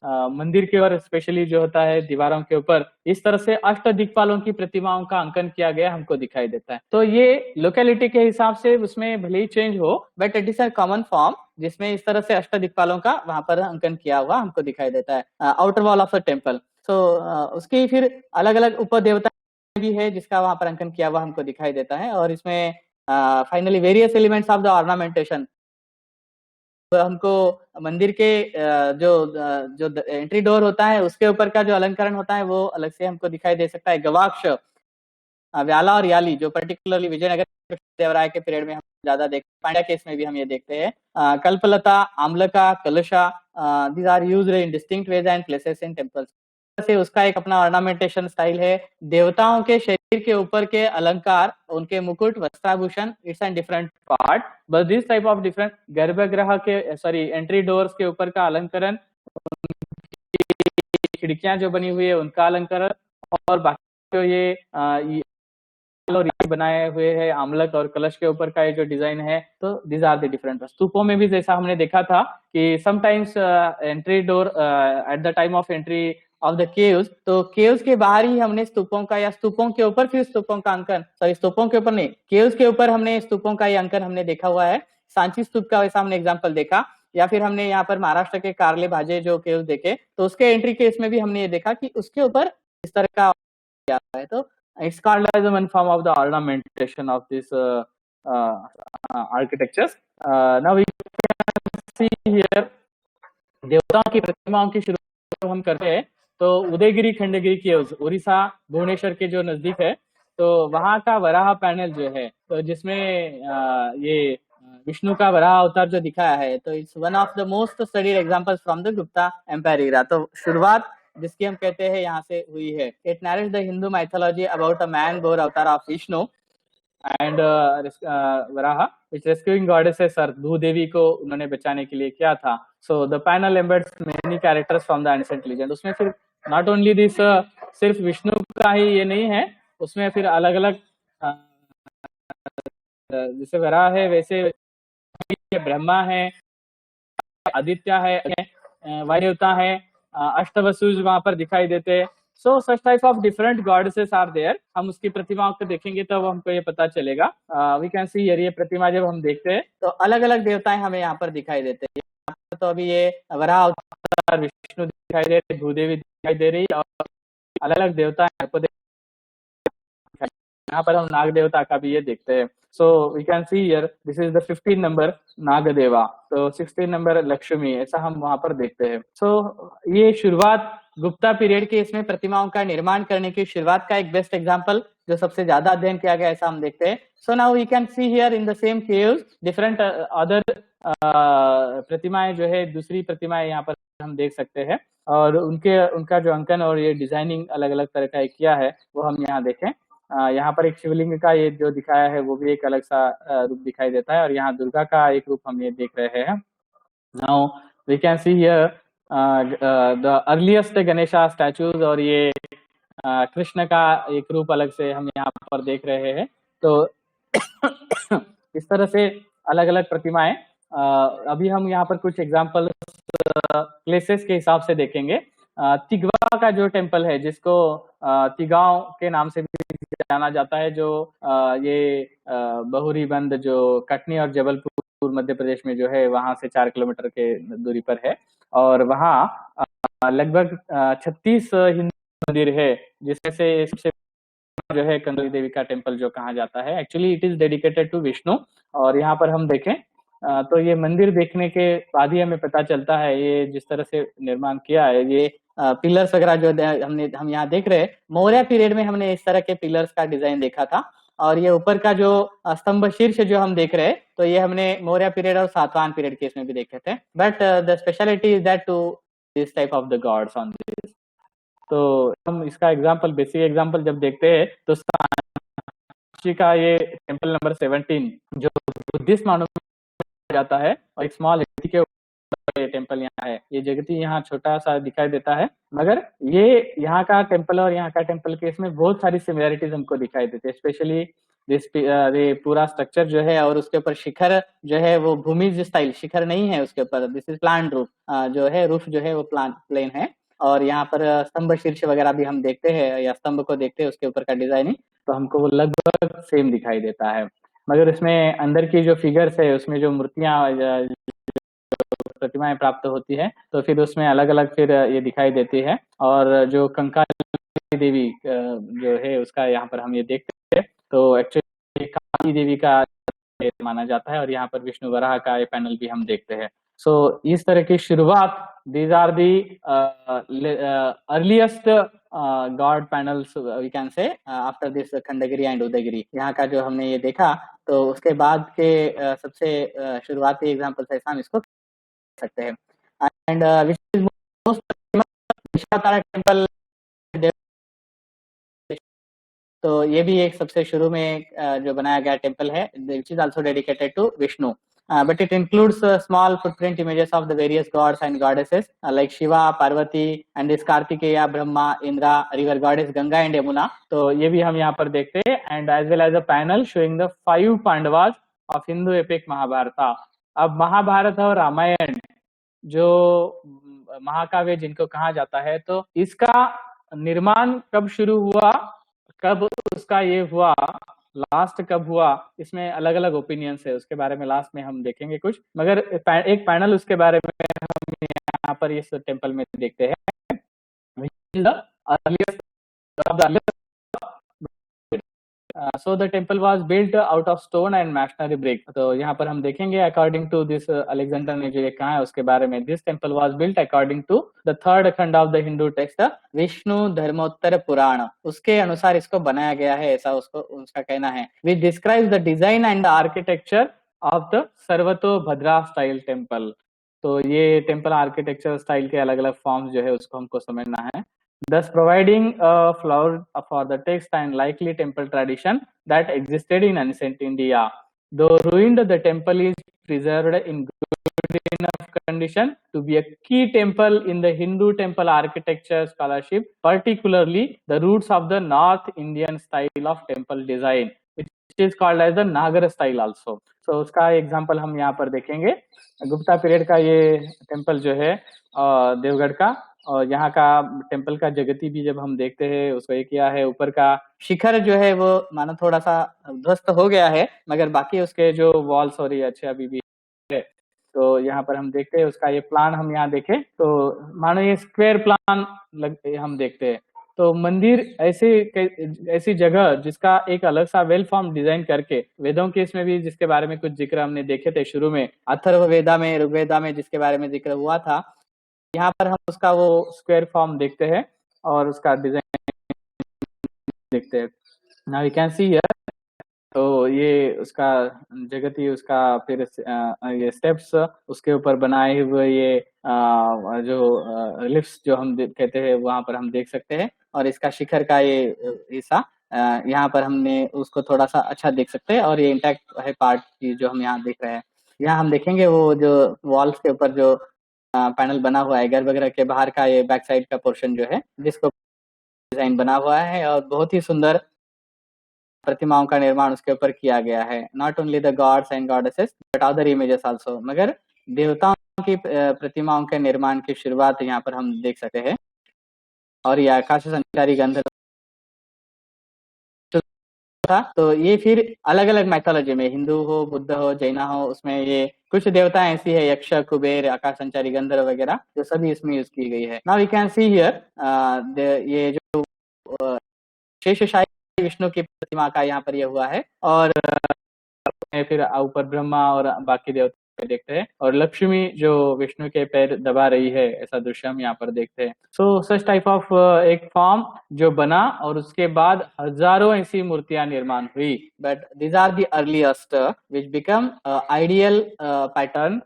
मंदिर के ऊपर स्पेशली जो होता है दीवारों के ऊपर इस तरह से अष्ट दिक्पालों की प्रतिमाओं का अंकन किया गया हमको दिखाई देता है। तो ये लोकेलिटी के हिसाब से उसमें भले ही चेंज हो, but it is a common form जिसमें इस तरह से अष्ट दिक्पालों का वहां पर अंकन किया हुआ हमको दिखाई देता है outer wall of the temple. तो उसकी फिर अलग अलग उप देवता भी है जिसका वहां पर अंकन किया हुआ हमको दिखाई देता है। और इसमें finally various elements of the ornamentation, हमको मंदिर के जो एंट्री डोर होता है उसके ऊपर का जो अलंकरण होता है वो अलग से हमको दिखाई दे सकता है। गवाक्ष, व्याला और याली, जो पर्टिकुलरली विजयनगर देवराय के पीरियड में हम ज्यादा देखते हैं, पांड्या केस में भी हम ये देखते हैं। Kalpalata, amalaka, kalasha, these are used in distinct ways and places in temples. से उसका एक अपना ऑर्नामेंटेशन स्टाइल है। देवताओं के शरीर के ऊपर के अलंकार, उनके मुकुट, वस्त्राभूषण, its and different part, but this type of different garbhagriha के सॉरी एंट्री डोर्स के ऊपर का अलंकरण, खिड़कियां जो बनी हुई है उनका अलंकरण, और बाकी जो ये और ये बनाए हुए हैं आमलक और कलश के ऊपर का ये जो डिजाइन है, तो दीज आर द डिफरेंट। स्तूपों में भी जैसा हमने देखा था कि sometimes entry door at the time of entry of the caves, तो केव्स के बाहर ही हमने स्तूपों का या स्तूपों के ऊपर फिर स्तूपों का अंकन, सॉरी स्तूपों के ऊपर नहीं, केव्स के ऊपर हमने स्तूपों का ये अंकन हमने देखा हुआ है। सांची स्तूप का वैसा हमने एग्जाम्पल देखा, या फिर हमने यहाँ पर महाराष्ट्र के कारले भाजे जो केव्स देखे, तो उसके एंट्री केस में भी हमने ये देखा कि उसके ऊपर इस तरह का है। तो it's called as one form of the ornamentation of this architectures. Now we can see here देवताओं की प्रतिमाओं की शुरुआत हम करते हैं, तो उदयगिरी खंडगिरी केव्स उड़ीसा भुवनेश्वर के जो नजदीक है, तो वहां का वराह पैनल जो है, तो जिसमें ये विष्णु का वराह अवतार जो दिखाया है, तो it's one of the most studied examples from the Gupta empire era. तो शुरुआत जिसकी हम कहते हैं यहाँ से हुई है। It narrates the Hindu mythology about a man boar avatar of Vishnu and Varaha which rescuing goddesses और भूदेवी को उन्होंने बचाने के लिए किया था। So the panel embeds many characters from the ancient legend. उसमें फिर नॉट ओनली दिस सिर्फ विष्णु का ही ये नहीं है, उसमें फिर अलग अलग जैसे वराह है वैसे ब्रह्मा है, आदित्य है, वायु देवता है, अष्टवसुज वहां पर दिखाई देते हैं। So such type of different goddesses are there. हम उसकी प्रतिमाओं को देखेंगे तब हमको ये पता चलेगा। वी कैन सी ये प्रतिमा जब हम देखते हैं तो अलग अलग देवताएं हमें यहाँ पर दिखाई देते हैं। यहाँ पर तो अभी ये वराह अवतार विष्णु दिखाई दे रही, भूदेवी दिखाई दे रही और अलग अलग देवता यहाँ पर हम नाग देवता का भी ये देखते हैं। So we can see here this is the 15 number Nagadeva, तो 16 नंबर लक्ष्मी, ऐसा हम वहां पर देखते हैं। सो ये शुरुआत गुप्ता पीरियड के इसमें प्रतिमाओं का निर्माण करने की शुरुआत का एक बेस्ट एग्जांपल जो सबसे ज्यादा अध्ययन किया गया ऐसा हम देखते हैं। So now we can see here in the same caves different other प्रतिमाएं जो है, दूसरी प्रतिमाएं यहाँ पर हम देख सकते हैं और उनका जो अंकन और ये डिजाइनिंग अलग अलग तरह का किया है वो हम यहाँ देखें। यहाँ पर एक शिवलिंग का ये जो दिखाया है वो भी एक अलग सा रूप दिखाई देता है और यहाँ दुर्गा का एक रूप हम ये देख रहे हैं। Now we can see here the earliest Ganesha statues और ये कृष्ण का एक रूप अलग से हम यहाँ पर देख रहे हैं। तो इस तरह से अलग अलग प्रतिमाएं अभी हम यहाँ पर कुछ एग्जाम्पल प्लेसेस के हिसाब से देखेंगे। तिगवा का जो टेम्पल है जिसको तिगांव के नाम से भी जाना जाता है, जो ये बहुरी बंद जो कटनी और जबलपुर मध्य प्रदेश में जो है वहां से 4 किलोमीटर के दूरी पर है और वहाँ लगभग 36 हिंदू मंदिर है जिसमें से सबसे जो है कंगली देवी का टेम्पल जो कहा जाता है। Actually it is dedicated to Vishnu और यहाँ पर हम देखें तो ये मंदिर देखने के बाद ही हमें पता चलता है ये जिस तरह से निर्माण किया है, ये पिलर्स वगैरह जो हम यहाँ देख रहे हैं, मौर्य पीरियड में हमने इस तरह के पिलर्स का डिजाइन देखा था और ये ऊपर का जो स्तंभ शीर्ष जो हम देख रहे हैं तो ये हमने मौर्य पीरियड और सातवाहन पीरियड के इसमें भी देखे थे। But the speciality is that to this type of the gods on this. तो हम इसका एग्जाम्पल, बेसिक एग्जाम्पल जब देखते हैं तो साक्षी का ये टेम्पल नंबर 17 जो बुद्धिस्ट मॉन्यूमेंट जाता है और एक स्मॉल के ऊपर टेम्पल यहाँ है। ये जगती यहाँ छोटा सा दिखाई देता है मगर ये यहाँ का टेम्पल और यहाँ का टेम्पल के इसमें बहुत सारी सिमिलैरिटीज हमको दिखाई देती है। स्पेशली ये पूरा स्ट्रक्चर जो है और उसके ऊपर शिखर जो है वो भूमिज स्टाइल शिखर नहीं है उसके ऊपर, दिस इज प्लान रूफ जो है, रूफ जो है वो प्लेन है और यहाँ पर स्तंभ शीर्ष वगैरह भी हम देखते हैं या स्तंभ को देखते हैं उसके ऊपर का डिजाइनिंग तो हमको वो लगभग सेम दिखाई देता है। मगर इसमें अंदर की जो फिगर्स है उसमें जो मूर्तियां प्रतिमाएं प्राप्त होती है तो फिर उसमें अलग अलग फिर ये दिखाई देती है और जो कंकाली देवी जो है उसका यहाँ पर हम ये देखते हैं तो एक्चुअली काली देवी का माना जाता है और यहाँ पर विष्णु वराह का ये पैनल भी हम देखते हैं। सो इस तरह की शुरुआत, these are the earliest god panels we can see after this Khandagiri and Udayagiri. यहाँ का जो हमने ये देखा तो उसके बाद के सबसे शुरुआती एग्जाम्पल ऐसा हम इसको सकते हैं। And which is most temple, तो ये भी एक सबसे शुरू में जो बनाया गया टेम्पल है which is also dedicated to Vishnu, but it includes small footprint images of the various gods and goddesses like Shiva, Parvati and this Kartikeya, Brahma, Indra, river goddess Ganga and Yamuna। तो ये भी हम यहाँ पर देखते हैं and as well as a panel showing the 5 Pandavas of Hindu epic Mahabharat. अब महाभारत और रामायण जो महाकाव्य जिनको कहा जाता है तो इसका निर्माण कब शुरू हुआ, कब उसका ये हुआ, लास्ट कब हुआ, इसमें अलग अलग ओपिनियंस है, उसके बारे में लास्ट में हम देखेंगे कुछ। मगर एक पैनल उसके बारे में हम यहाँ पर इस टेम्पल में देखते हैं। So the temple was built out of stone and masonry brick। तो यहाँ पर हम देखेंगे अकॉर्डिंग टू दिस अलेक्जेंडर ने जो ये कहा है उसके बारे में, this temple was built according to the 3rd khanda of the Hindu text Vishnu Dharmottara Purana, उसके अनुसार इसको बनाया गया है, ऐसा उसका कहना है। Which describes the design and the architecture of the Sarvatobhadra style temple. तो ये टेम्पल आर्किटेक्चर स्टाइल के अलग अलग फॉर्म्स जो है उसको हमको समझना है। thus providing a flower for the text and likely temple tradition that existed in ancient India. Though ruined, the temple is preserved in good enough condition to be a key temple in the Hindu temple architecture scholarship, particularly the roots of the North Indian style of temple design, which is called as the Nagar style also. So उसका example हम यहाँ पर देखेंगे। Gupta period का ये temple जो है देवगढ़ का, और यहाँ का टेम्पल का जगती भी जब हम देखते हैं उसको ये किया है, ऊपर का शिखर जो है वो मानो थोड़ा सा ध्वस्त हो गया है, मगर बाकी उसके जो वॉल्स और ये अच्छे अभी भी है। तो यहाँ पर हम देखते हैं उसका ये प्लान हम यहाँ देखें तो मानो ये स्क्वायर प्लान हम देखते हैं। तो मंदिर ऐसी जगह जिसका एक अलग सा वेल फॉर्म डिजाइन करके, वेदों के इसमें भी जिसके बारे में कुछ जिक्र हमने देखे थे शुरू में, अथर्ववेदा में, ऋग्वेदा में जिसके बारे में जिक्र हुआ था, यहाँ पर हम उसका वो स्क्वायर फॉर्म देखते हैं और उसका डिजाइन देखते हैं। Now you can see here, तो ये उसका जगती, उसका फिर ये स्टेप्स उसके ऊपर बनाए हुए ये जो लिफ्ट्स जो हम कहते हैं वहां पर हम देख सकते हैं, और इसका शिखर का ये हिस्सा यहाँ पर हमने उसको थोड़ा सा अच्छा देख सकते हैं, और ये इंटैक्ट है पार्ट की जो हम यहाँ देख रहे हैं। यहाँ हम देखेंगे वो जो वॉल्स के ऊपर जो पैनल बना हुआ है गर्भगृह के बाहर का, ये बैक साइड का पोर्शन जो है जिसको डिजाइन बना हुआ है, और बहुत ही सुंदर प्रतिमाओं का निर्माण उसके ऊपर किया गया है। Not only the gods and goddesses but other images also, मगर देवताओं की प्रतिमाओं के निर्माण की शुरुआत यहाँ पर हम देख सकते हैं। और ये आकाश संचारी गंधर्व था, तो ये फिर अलग अलग मैथोलॉजी में, हिंदू हो, बुद्ध हो, जैना हो, उसमें ये कुछ देवता ऐसी है, यक्ष, कुबेर, आकाश संचारी गंधर्व वगैरह, जो सभी इसमें यूज की गई है। Now we can see here ये जो शेषशायी विष्णु की प्रतिमा का यहाँ पर ये हुआ है, और फिर ऊपर ब्रह्मा और बाकी देवता देखते हैं, और लक्ष्मी जो विष्णु के पैर दबा रही है, ऐसा दृश्य हम यहाँ पर देखते हैं। सो सच टाइप ऑफ एक फॉर्म जो बना, और उसके बाद हजारों ऐसी मूर्तियां निर्माण हुई, but these are the earliest which become ideal pattern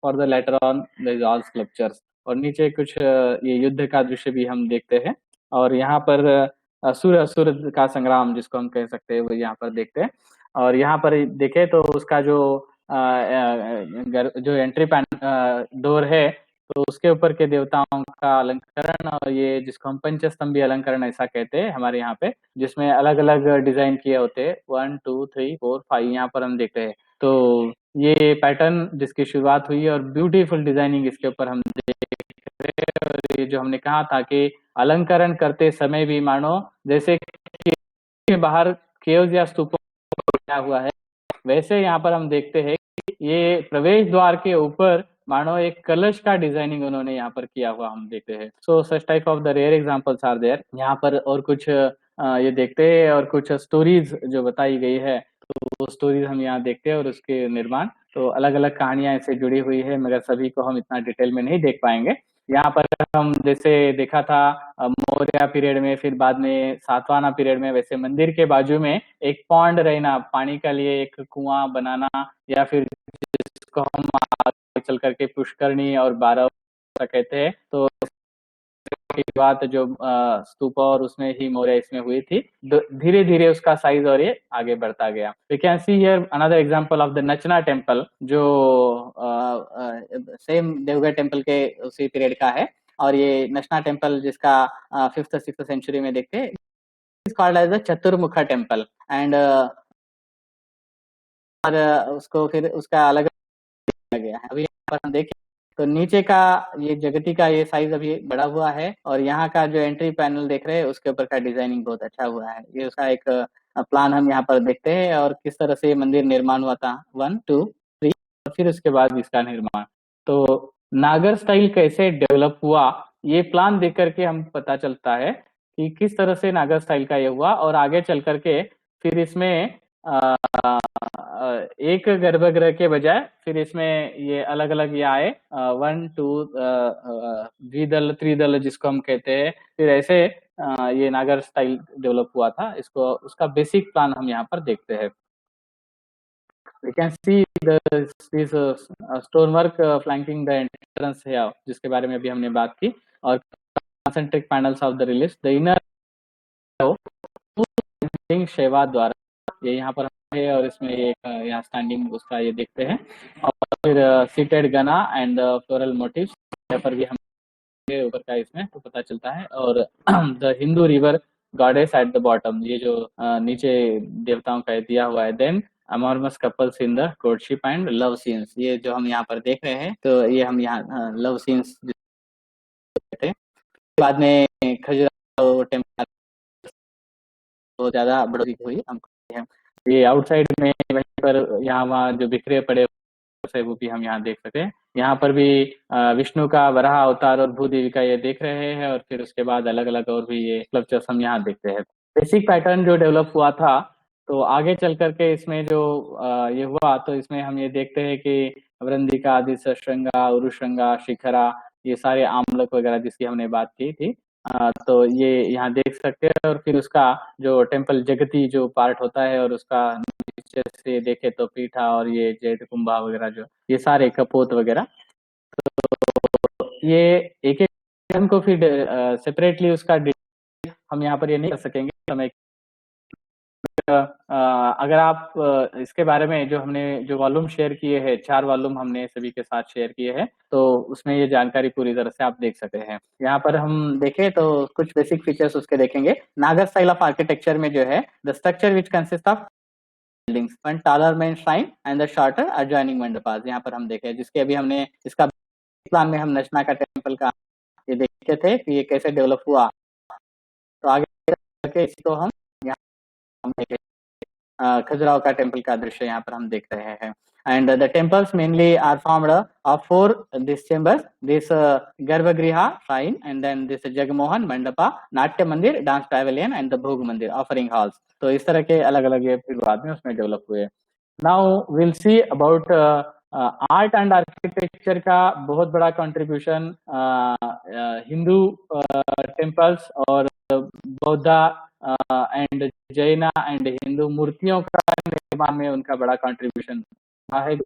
for the later on this all sculptures. और नीचे कुछ ये युद्ध का दृश्य भी हम देखते हैं, और यहाँ पर असुर असुर का संग्राम जिसको हम कह सकते हैं वो यहाँ पर देखते हैं। और यहाँ पर देखें तो उसका जो जो एंट्री डोर है, तो उसके ऊपर के देवताओं का अलंकरण, और ये जिसको हम पंचस्तंभी अलंकरण ऐसा कहते हैं हमारे यहाँ पे, जिसमें अलग अलग डिजाइन किए होते हैं, 1 2 3 4 5 यहाँ पर हम देखते हैं। तो ये पैटर्न जिसकी शुरुआत हुई, और ब्यूटीफुल डिजाइनिंग इसके ऊपर हम देख रहे हैं। और ये जो हमने कहा था कि अलंकरण करते समय भी मानो जैसे के बाहर केव्स या स्तूपों बना हुआ है, वैसे यहाँ पर हम देखते हैं कि ये प्रवेश द्वार के ऊपर मानो एक कलश का डिजाइनिंग उन्होंने यहाँ पर किया हुआ हम देखते हैं। So such type of the rare examples are there यहाँ पर। और कुछ ये देखते हैं, और कुछ स्टोरीज जो बताई गई है, तो वो स्टोरीज हम यहाँ देखते हैं, और उसके निर्माण, तो अलग अलग कहानियां इससे जुड़ी हुई है, मगर सभी को हम इतना डिटेल में नहीं देख पाएंगे। यहाँ पर हम जैसे देखा था मौर्य पीरियड में, फिर बाद में सातवाहन पीरियड में, वैसे मंदिर के बाजू में एक पॉन्ड रहना, पानी के लिए एक कुआं बनाना, या फिर जिसको हम आगे चल करके पुष्करणी और 12 कहते हैं। तो की बात जो स्तूप और उसमें ही मौर्य इसमें हुई थी, धीरे धीरे उसका साइज और ये आगे बढ़ता गया। We can see here another example of the Nachna temple, जो सेम देवगढ़ टेम्पल के उसी पीरियड का है, और ये नचना टेम्पल जिसका 5th 6th सेंचुरी में देखते हैं, is called as the Chaturmukha temple. And उसको फिर उसका अलग गया है। अभी यहाँ पर हम देखें तो नीचे का ये जगती का ये साइज अभी बड़ा हुआ है, और यहाँ का जो एंट्री पैनल देख रहे हैं उसके ऊपर का डिजाइनिंग बहुत अच्छा हुआ है। ये उसका एक प्लान हम यहाँ पर देखते हैं, और किस तरह से ये मंदिर निर्माण हुआ था, 1 2 3, और फिर उसके बाद इसका निर्माण। तो नागर स्टाइल कैसे डेवलप हुआ, ये प्लान देख करके हम पता चलता है कि किस तरह से नागर स्टाइल का ये हुआ, और आगे चल करके फिर इसमें एक गर्भगृह के बजाय फिर इसमें ये अलग अलग ये आए, 1 2 द्विदल त्रिदल जिसको हम कहते हैं, फिर ऐसे ये नागर स्टाइल डेवलप हुआ था। इसको उसका बेसिक प्लान हम यहाँ पर देखते हैं। we can see this stonework flanking the entrance here, जिसके बारे में अभी हमने बात की, और concentric panels of the reliefs, the inner शेवा द्वारा ये यहाँ पर है, और इसमें एक यहाँ स्टैंडिंग उसका ये देखते हैं, और फिर सीटेड गना एंड फ्लोरल मोटिव्स यहाँ पर भी हम ऊपर का इसमें तो पता चलता है, और the Hindu river goddess at the bottom, ये जो नीचे देवताओं का दिया हुआ है, then amorous couples in the courtship and love scenes, ये जो हम यहाँ पर देख रहे हैं, तो ये हम यहाँ लव सीन्स थे। बाद में खजुराहो टेम्पल बहुत ज्यादा बढ़ोतरी हुई हमको, ये आउटसाइड में वहीं पर यहाँ वहाँ जो बिखरे पड़े वो भी हम यहाँ देख सकते हैं। यहाँ पर भी विष्णु का वराह अवतार और भूदेवी का ये देख रहे हैं, और फिर उसके बाद अलग अलग और भी ये स्कल्पचर्स हम यहाँ देखते हैं। बेसिक पैटर्न जो डेवलप हुआ था, तो आगे चल करके इसमें जो ये हुआ, तो इसमें हम ये देखते हैं कि वृंदिका, आदि श्रृंगा, उरुश्रृंगा, शिखरा, ये सारे आमलक वगैरह जिसकी हमने बात की थी, तो ये यहाँ देख सकते हैं। और फिर उसका जो टेम्पल जगती जो पार्ट होता है, और उसका नीचे से देखे तो पीठा और ये जैत कुंभा वगैरह, जो ये सारे कपोत वगैरह, तो ये एक एक हमको फिर सेपरेटली उसका हम यहाँ पर ये नहीं कर सकेंगे समय। अगर आप इसके बारे में जो हमने जो वॉल्यूम शेयर किए हैं, 4 वॉल्यूम हमने सभी के साथ शेयर किए हैं, तो उसमें ये जानकारी पूरी तरह से आप देख सकते हैं। यहाँ पर हम देखें तो कुछ बेसिक फीचर्स उसके देखेंगे। नागर स्टाइल ऑफ आर्किटेक्चर में जो है, the structure which consist of buildings, one taller main shrine and the shorter adjoining mandapas, यहाँ पर हम देखे, जिसके अभी हमने इसका प्लान में हम नचना का टेम्पल का ये देखे थे कि ये कैसे डेवलप हुआ। तो आगे करके इसको हम खजुराहो का टेम्पल का दृश्य यहाँ पर हम देख रहे हैं। And the temples mainly are formed of 4 this chambers, this garbhagriha shrine, and then this jagamohan mandapa, natya mandir, dance pavilion and the भोग मंदिर, ऑफरिंग हॉल्स। तो इस तरह के अलग अलग ये फिर बाद में उसमें डेवलप हुए। Now will see about art and architecture का बहुत बड़ा कंट्रीब्यूशन हिंदू टेम्पल्स और बौद्धा एंड जैना एंड हिंदू मूर्तियों का निर्माण में उनका बड़ा कंट्रीब्यूशन है,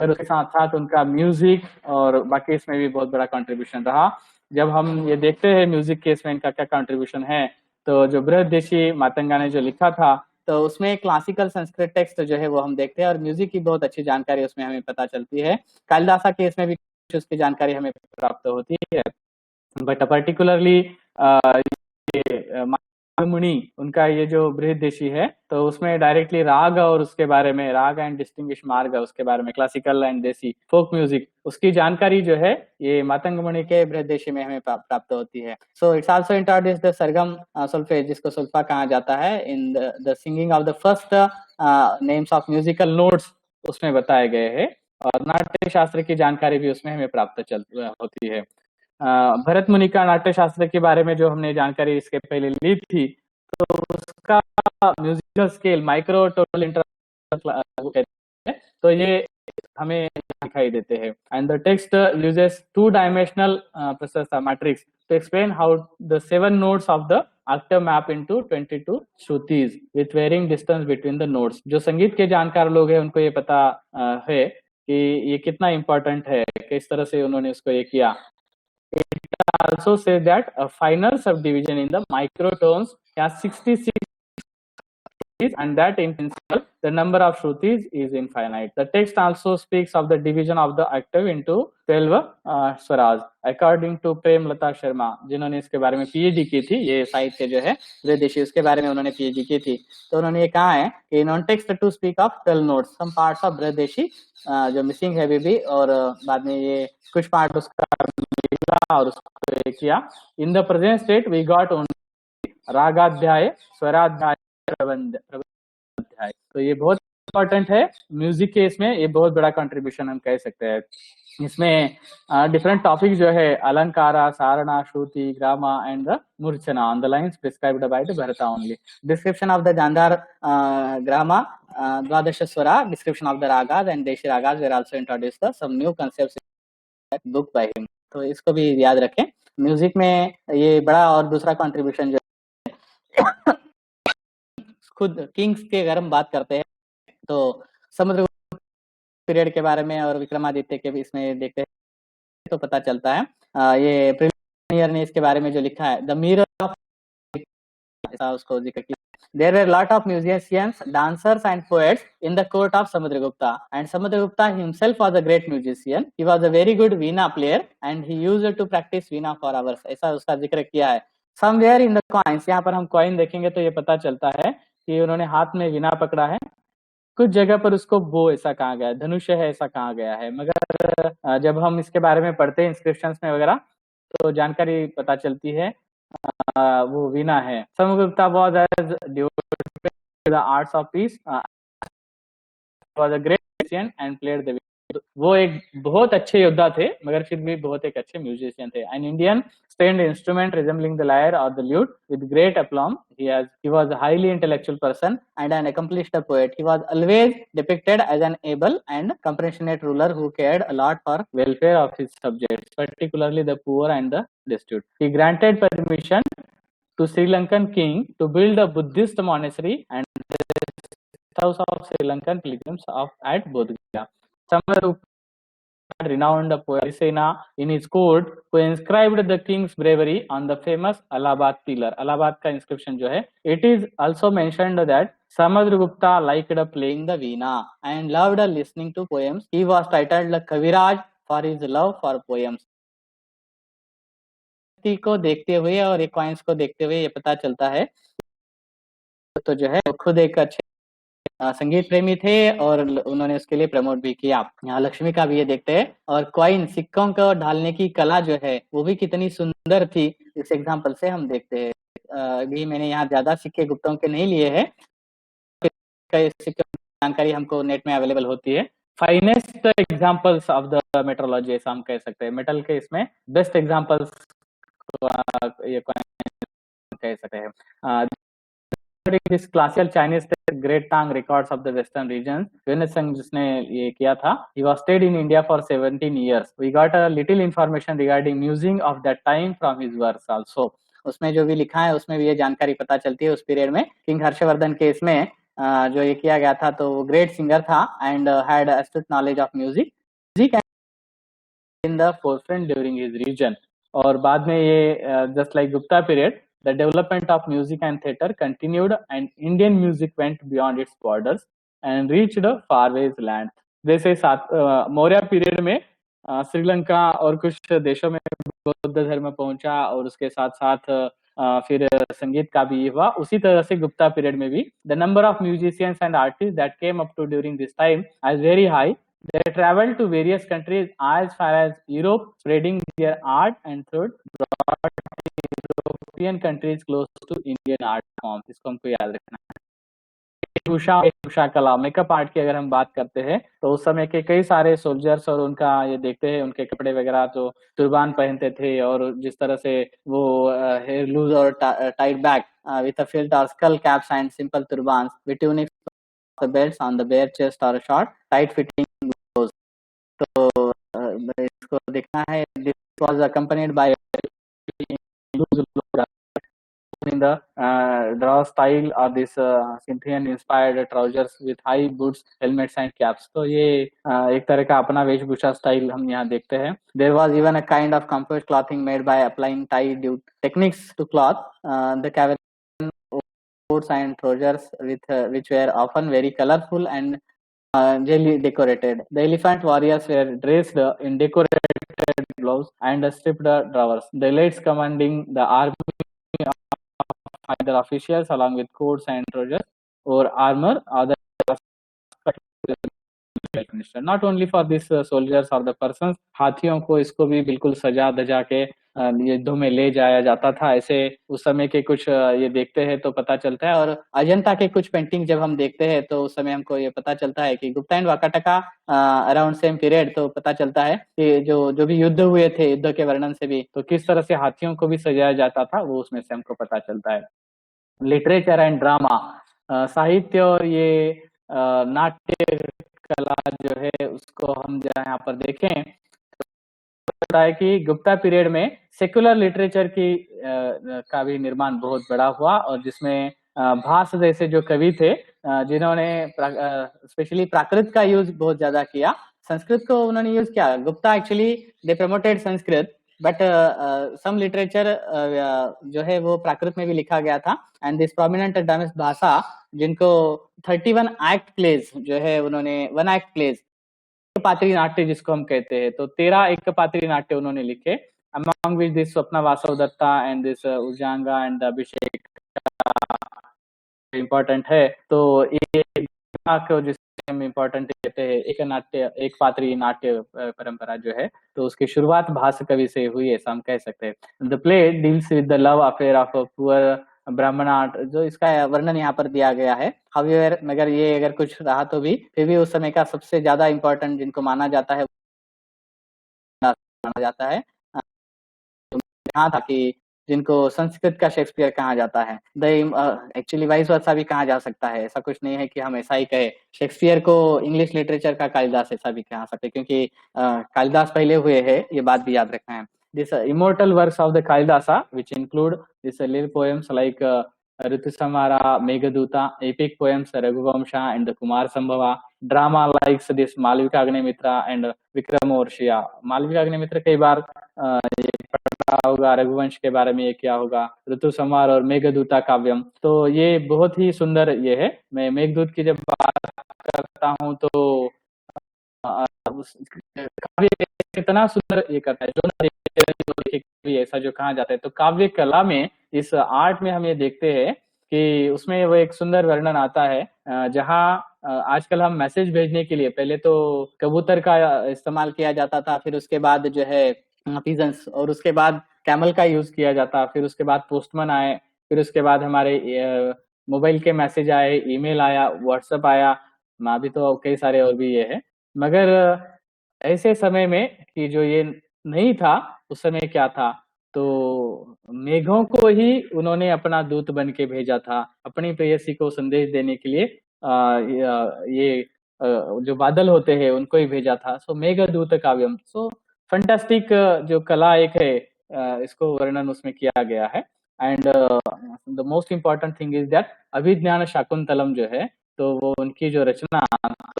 और उसके साथ साथ उनका म्यूजिक और बाकी इसमें भी बहुत बड़ा कंट्रीब्यूशन रहा। जब हम ये देखते हैं म्यूजिक के इसमें इनका क्या कंट्रीब्यूशन है, तो जो बृहदेशी मातंगा ने जो लिखा था, तो उसमें क्लासिकल संस्कृत टेक्स्ट जो है वो हम देखते हैं, और म्यूजिक की बहुत अच्छी जानकारी उसमें हमें पता चलती है। कालिदासा के इसमें भी उसकी जानकारी हमें प्राप्त होती है, बट पर्टिकुलरली मुनि उनका ये जो बृहदेशी है, तो उसमें डायरेक्टली राग और उसके बारे में, राग एंड डिस्टिंग्विश मार्ग उसके बारे में, क्लासिकल एंड देसी फोक म्यूजिक, उसकी जानकारी जो है ये मातंग मुनि के बृहदेशी में हमें प्राप्त होती है। So it's also introduce the sargam solfege, जिसको सुल्फा कहा जाता है, in the singing of the first names of musical notes उसमें बताए गए हैं, और नाट्य शास्त्र की जानकारी भी उसमें हमें प्राप्त होती है। भरत मुनि का नाट्य शास्त्र के बारे में जो हमने जानकारी इसके पहले ली थी, तो उसका musical scale micro tonal interval, तो ये हमें दिखाई देते हैं। And the text uses 2 dimensional process matrix to explain how the 7 notes of the octave map into 22 shrutis with varying distance between the notes. जो संगीत के जानकार लोग हैं उनको ये पता है कि ये कितना इंपॉर्टेंट है, किस तरह से उन्होंने उसको ये किया। It also says that a final subdivision in the microtones has 66, and that in principle the number of shrutis is infinite. The text also speaks of the division of the octave into 12 swaras according to प्रेम लता शर्मा, जिन्होंने इसके बारे में PhD की थी, ये साहित्य जो है बृहदेशी उसके बारे में उन्होंने पीएचडी की थी। तो उन्होंने ये कहा है कि non text to speak of 12 notes, some parts of Brihaddeshi जो मिसिंग है भी, और बाद में ये कुछ पार्ट उसका मिला और उसको किया। In the present state we got only Ragadhyaya, Swaradhyaya, Prabandha Adhyaya. तो ये बहुत इंपॉर्टेंट है म्यूजिक के, इसमें ये बहुत बड़ा कंट्रीब्यूशन हम कह सकते हैं। इसमें डिफरेंट टॉपिक जो है, alankara, sarana, shruti, grama and the murchhana on the lines prescribed by the Bharata only. Description of the Gandhara grama, dvadasha swara, description of the ragas and deshi ragas were also introduced some new concepts book by him. तो इसको भी याद रखें। म्यूजिक में ये बड़ा और दूसरा कंट्रीब्यूशन जो खुद किंग्स के अगर हम बात करते हैं, तो समुद्रगुप्त पीरियड के बारे में और विक्रमादित्य के इसमें देखते हैं तो पता चलता है। ये प्रीलिमियर ने इसके बारे में जो लिखा है, द मिरर ऑफ, ऐसा उसको जिक्र किया। There were lot of musicians, dancers and poets in the court of Samudragupta, and Samudragupta himself was a great musician. He was a very good veena player and he used to practice veena for hours. ऐसा उसका जिक्र किया है। Somewhere in the coins, यहाँ पर हम coin देखेंगे तो ये पता चलता है कि उन्होंने हाथ में वीणा पकड़ा है। कुछ जगह पर उसको बो ऐसा कहा गया है, धनुष्य है ऐसा कहा गया है, मगर जब हम इसके बारे में पढ़ते हैं इंस्क्रिप्शंस में वगैरह तो जानकारी पता चलती है वो वीणा है। Samudragupta was as devoted to the arts of peace, was a great musician and played the, वो एक बहुत अच्छे योद्धा थे मगर फिर भी बहुत एक अच्छे म्यूजिशियन थे। An Indian stringed instrument resembling the lyre or the lute with great aplomb. He was a highly intellectual person and an accomplished poet. He was always depicted as an able and compassionate ruler who cared a lot for welfare of his subjects, particularly the poor and the destitute. He granted permission to Sri Lankan king to build a Buddhist monastery and house of Sri Lankan pilgrims at Bodh Gaya. Samudragupta had renowned poet Sena in his court, who inscribed the king's bravery on the famous Allahabad pillar. Allahabad का inscription जो है, it is also mentioned that Samudragupta liked playing the veena and loved listening to poems. He was titled Kaviraj for his love for poems. को देखते हुए और एक coins को देखते हुए ये पता चलता है तो जो है खुद एक अच्छे संगीत प्रेमी थे और उन्होंने उसके लिए प्रमोट भी किया। यहाँ लक्ष्मी का भी ये देखते हैं और कॉइन सिक्कों को ढालने की कला जो है वो भी कितनी सुंदर थी, इस एग्जाम्पल से हम देखते हैं। अभी मैंने यहाँ ज्यादा सिक्के गुप्तों के नहीं लिए हैं, जानकारी हमको नेट में अवेलेबल होती है। Finest examples of the metrology ऐसा हम कह सकते हैं, मेटल के इसमें बेस्ट एग्जाम्पल्स ये कह सकते हैं। This classical Chinese great Tang records of the western regions, Yuan जिसने ये किया था, he was stayed in India for 17 years. We got a little information regarding musing of that time from his works also. उसमें जो भी लिखा है उसमें भी ये जानकारी पता चलती है उस पीरियड में किंग हर्षवर्धन के इसमें जो ये किया गया था तो वो ग्रेट सिंगर था and had astute knowledge of music in the forefront during his region. और बाद में ये just like Gupta period, the development of music and theatre continued and Indian music went beyond its borders and reached faraway land. जैसे Maurya period में श्रीलंका और कुछ देशों में बौद्ध धर्म पहुंचा और उसके साथ साथ फिर संगीत का भी हुआ, उसी तरह से गुप्ता पीरियड में भी the number of musicians and artists that came up to during this time is very high. They traveled to various countries as far as Europe, spreading their art and through European countries close to Indian art forms. इसको हमको याद रखना है। वेशभूषा कला, makeup art की अगर हम बात करते हैं तो उस समय के कई सारे सोल्जर्स और उनका ये देखते हैं उनके कपड़े वगैरह जो तुर्बान पहनते थे और जिस तरह से वो हेयर लूज और tight back with a felt or skull caps and simple turbans with tunics, the belts on the bare chest or short tight fitting clothes. तो इसको देखना है, this was accompanied by in the draw style or this Scythian inspired trousers with high boots, helmets and caps. तो ये एक तरह का अपना वेशभूषा स्टाइल हम यहाँ देखते हैं। There was even a kind of composite clothing made by applying tie techniques to cloth. The cavalry coats and trousers which were often very colorful and gaily decorated. The elephant warriors were dressed in decorated gloves and stripped drawers. The elites commanding the army either officials along with coats and trousers or armor or the not only for this soldiers or the persons, हाथियों को इसको भी बिल्कुल सजा धजा के युद्धों में ले जाया जाता था। ऐसे उस समय के कुछ ये देखते हैं तो पता चलता है। और अजंता के कुछ पेंटिंग जब हम देखते हैं तो उस समय हमको ये पता चलता है कि Gupta and Vakataka around same period, तो पता चलता है कि जो भी युद्ध हुए थे, युद्ध के वर्णन से भी तो किस तरह से हाथियों को भी सजाया जाता था वो उसमें से हमको पता चलता है। लिटरेचर एंड ड्रामा, साहित्य और ये नाट्य कला जो है उसको हम यहाँ पर देखें तो है कि गुप्ता पीरियड में सेकुलर लिटरेचर की का भी निर्माण बहुत बड़ा हुआ और जिसमें भास जैसे जो कवि थे जिन्होंने स्पेशली प्राकृत का यूज बहुत ज्यादा किया। संस्कृत को उन्होंने यूज किया। Gupta actually they promoted Sanskrit, but some literature जो है वो प्राकृत में भी लिखा गया था। एंड दिस प्रोमिनेंट डांस भाषा जिनको 31 एक्ट प्लेज जो है उन्होंने 1 एक्ट प्लेज पात्री नाट्य जिसको हम कहते हैं, तो 13 एक पात्री नाट्य उन्होंने लिखे, among which this Swapnavasavadatta and this उजांगा and अभिषेक इम्पोर्टेंट है। तो ये को जिसे हम इम्पोर्टेंट कहते हैं, एक नाट्य एक पात्री नाट्य परंपरा जो है, तो उसकी शुरुआत भास कवि से हुई ऐसा हम कह सकते हैं। The play deals with the love affair of a poor Brahmana, जो इसका वर्णन यहाँ पर दिया गया है। हाउएवर मगर ये अगर कुछ रहा तो भी फिर भी उस समय का सबसे ज्यादा इम्पोर्टेंट जिनको माना जाता है कहा था कि जिनको संस्कृत का शेक्सपियर कहा जाता है, एक्चुअली वाइस वर्सा भी कहा जा सकता है। ऐसा कुछ नहीं है कि हम ऐसा ही कहे, शेक्सपियर को इंग्लिश लिटरेचर का कालिदास ऐसा भी कहा सकते, क्योंकि कालिदास पहले हुए हैं, ये बात भी याद रखना है। This immortal works of the Kalidasa which include this little poems like Ritusamhara, Meghaduta, epic poems Raghuvamsha and the Kumarasambhava, drama likes this Malavika Agnimitra and Vikramorvashiya. Malavika Agnimitra कई बार होगा, रघुवंश के बारे में ये क्या होगा, ऋतु संहार और मेघदूता काव्यम, तो ये बहुत ही सुंदर ये है। मैं मेघदूत की जब बात करता हूँ तो काव्य कितना सुंदर ये करता है, जो ऐसा जो कहा जाता है। तो काव्य कला में, इस आर्ट में हम ये देखते हैं कि उसमें वो एक सुंदर वर्णन आता है, जहाँ आजकल हम मैसेज भेजने के लिए पहले तो कबूतर का इस्तेमाल किया जाता था, फिर उसके बाद जो है पिजन्स, और उसके बाद कैमल का यूज किया जाता, फिर उसके बाद पोस्टमैन आए, फिर उसके बाद हमारे मोबाइल के मैसेज आए, ईमेल आया, व्हाट्सएप आया, अभी तो कई सारे और भी ये है। मगर ऐसे समय में कि जो ये नहीं था, उस समय क्या था, तो मेघों को ही उन्होंने अपना दूत बन के भेजा था, अपनी प्रेयसी को संदेश देने के लिए ये जो बादल होते हैं उनको ही भेजा था। सो मेघदूत काव्यम, सो फंटास्टिक जो कला एक है, इसको वर्णन उसमें किया गया है। And the most important thing is that Abhijnana Shakuntalam जो है, तो वो उनकी जो रचना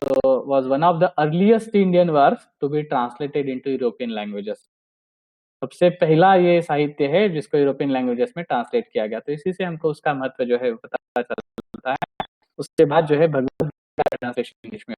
तो was one of the earliest Indian works to be translated into European languages। सबसे पहला ये साहित्य है जिसको यूरोपियन लैंग्वेजेस में ट्रांसलेट किया गया, तो इसी से हमको उसका महत्व जो है पता चलता है। उसके बाद जो है भगवद गीता का ट्रांसलेशन इंग्लिश में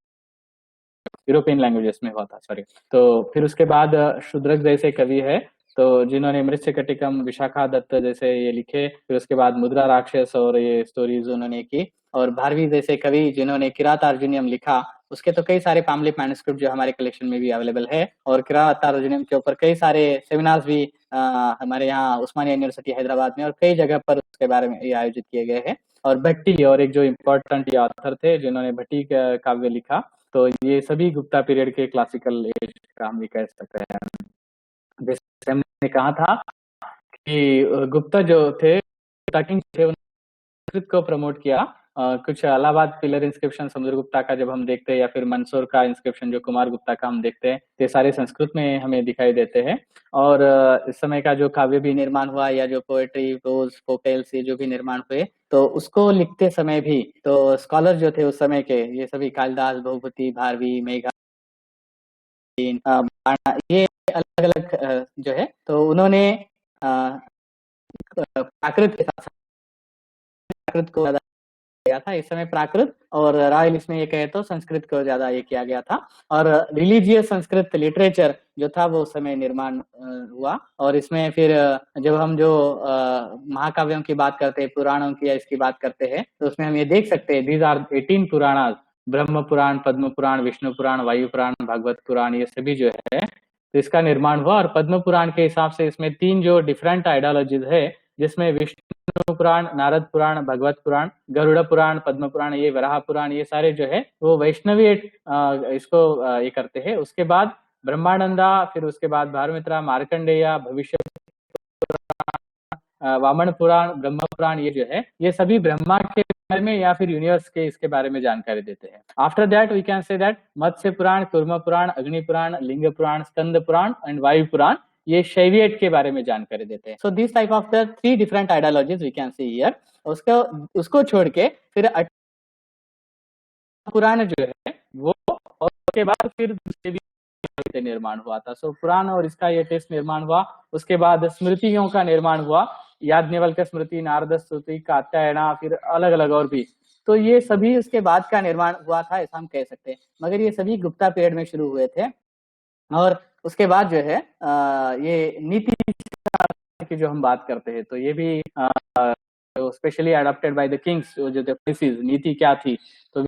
यूरोपियन लैंग्वेजेस में हुआ था, सॉरी। तो फिर उसके बाद शूद्रक जैसे कवि है, तो जिन्होंने मृच्छकटिकम, विशाखा दत्त जैसे ये लिखे, फिर उसके बाद मुद्रा राक्षस और ये स्टोरीज उन्होंने की, और भारवी जैसे कवि जिन्होंने किरातार्जुनियम लिखा, उसके तो कई सारे पैम्फलेट मैन्युस्क्रिप्ट जो हमारे कलेक्शन में भी अवेलेबल है, और किरातार्जुनियम के ऊपर कई सारे सेमिनार्स भी हमारे यहाँ उस्मानिया यूनिवर्सिटी हैदराबाद में और कई जगह पर उसके बारे में आयोजित किए गए हैं। और भट्टी और एक जो इम्पोर्टेंट ऑथर थे जिन्होंने भट्टी काव्य लिखा, तो ये सभी गुप्ता पीरियड के क्लासिकल एज का हम भी कह सकते हैं। जैसे हमने कहा था कि गुप्ता जो थे, संस्कृत को प्रमोट किया। कुछ इलाहाबाद पिलर इंस्क्रिप्शन समुद्रगुप्ता का जब हम देखते हैं, या फिर मंदसौर का इंस्क्रिप्शन जो कुमार गुप्ता का हम देखते हैं, ये सारे संस्कृत में हमें दिखाई देते हैं। और इस समय का जो काव्य भी निर्माण हुआ, या जो पोएट्री, प्रोज, फोकल्स, ये जो भी निर्माण हुए, तो उसको लिखते समय भी तो स्कॉलर जो थे उस समय के, ये सभी कालिदास, भूपति, भारवी, मेघा, ये अलग अलग जो है, तो उन्होंने प्राकृत के साथ प्राकृत को ज्यादा गया था इस समय, प्राकृत और रॉयल इसमें ये कहे तो संस्कृत को ज्यादा ये किया गया था। और रिलीजियस संस्कृत लिटरेचर जो था वो उस समय निर्माण हुआ। और इसमें फिर जब हम जो महाकाव्यों की बात करते हैं, पुराणों की या इसकी बात करते हैं, तो उसमें हम ये देख सकते हैं, दीज आर 18 पुराण, ब्रह्म पुराण, पद्म पुराण, विष्णु पुराण, वायु पुराण, भागवत पुराण, ये सभी जो है तो इसका निर्माण हुआ। और पद्म पुराण के हिसाब से इसमें 3 जो डिफरेंट आइडियोलॉजीज है, जिसमें विष्णु पुराण, नारद पुराण, भगवत पुराण, गरुड़ पुराण, पद्म पुराण, ये वराह पुराण, ये सारे जो है वो वैष्णवी इसको ये करते हैं। उसके बाद ब्रह्मानंदा, फिर उसके बाद भारमित्रा, मार्कंडेया, भविष्य वामन पुराण, ब्रह्म पुराण, ये जो है ये सभी ब्रह्मा के बारे में या फिर यूनिवर्स के इसके बारे में जानकारी देते हैं। After that we can say that Matsya Purana, Kurma Purana, Agni Purana, लिंग पुराण, स्कंद पुराण एंड वायु पुराण, ये शैवियट के बारे में जानकारी देते हैं। So this type of the 3 different ideologies we can see here. उसको छोड़ के फिर पुराण जो है वो, और उसके बाद फिर दूसरे भी निर्माण हुआ था। सो पुराण और इसका ये टेस्ट निर्माण हुआ। उसके बाद स्मृतियों का निर्माण हुआ, याज्ञवल्क्य स्मृति, नारद स्तुति, कात्यायना, फिर अलग अलग और भी। तो ये सभी उसके बाद का निर्माण हुआ था, ऐसा हम कह सकते हैं। मगर ये सभी गुप्ता पीरियड में शुरू हुए थे। और उसके बाद जो है ये नीति की जो हम बात करते हैं, तो ये भी specially adopted by the Kings, जो नीति क्या थी, तो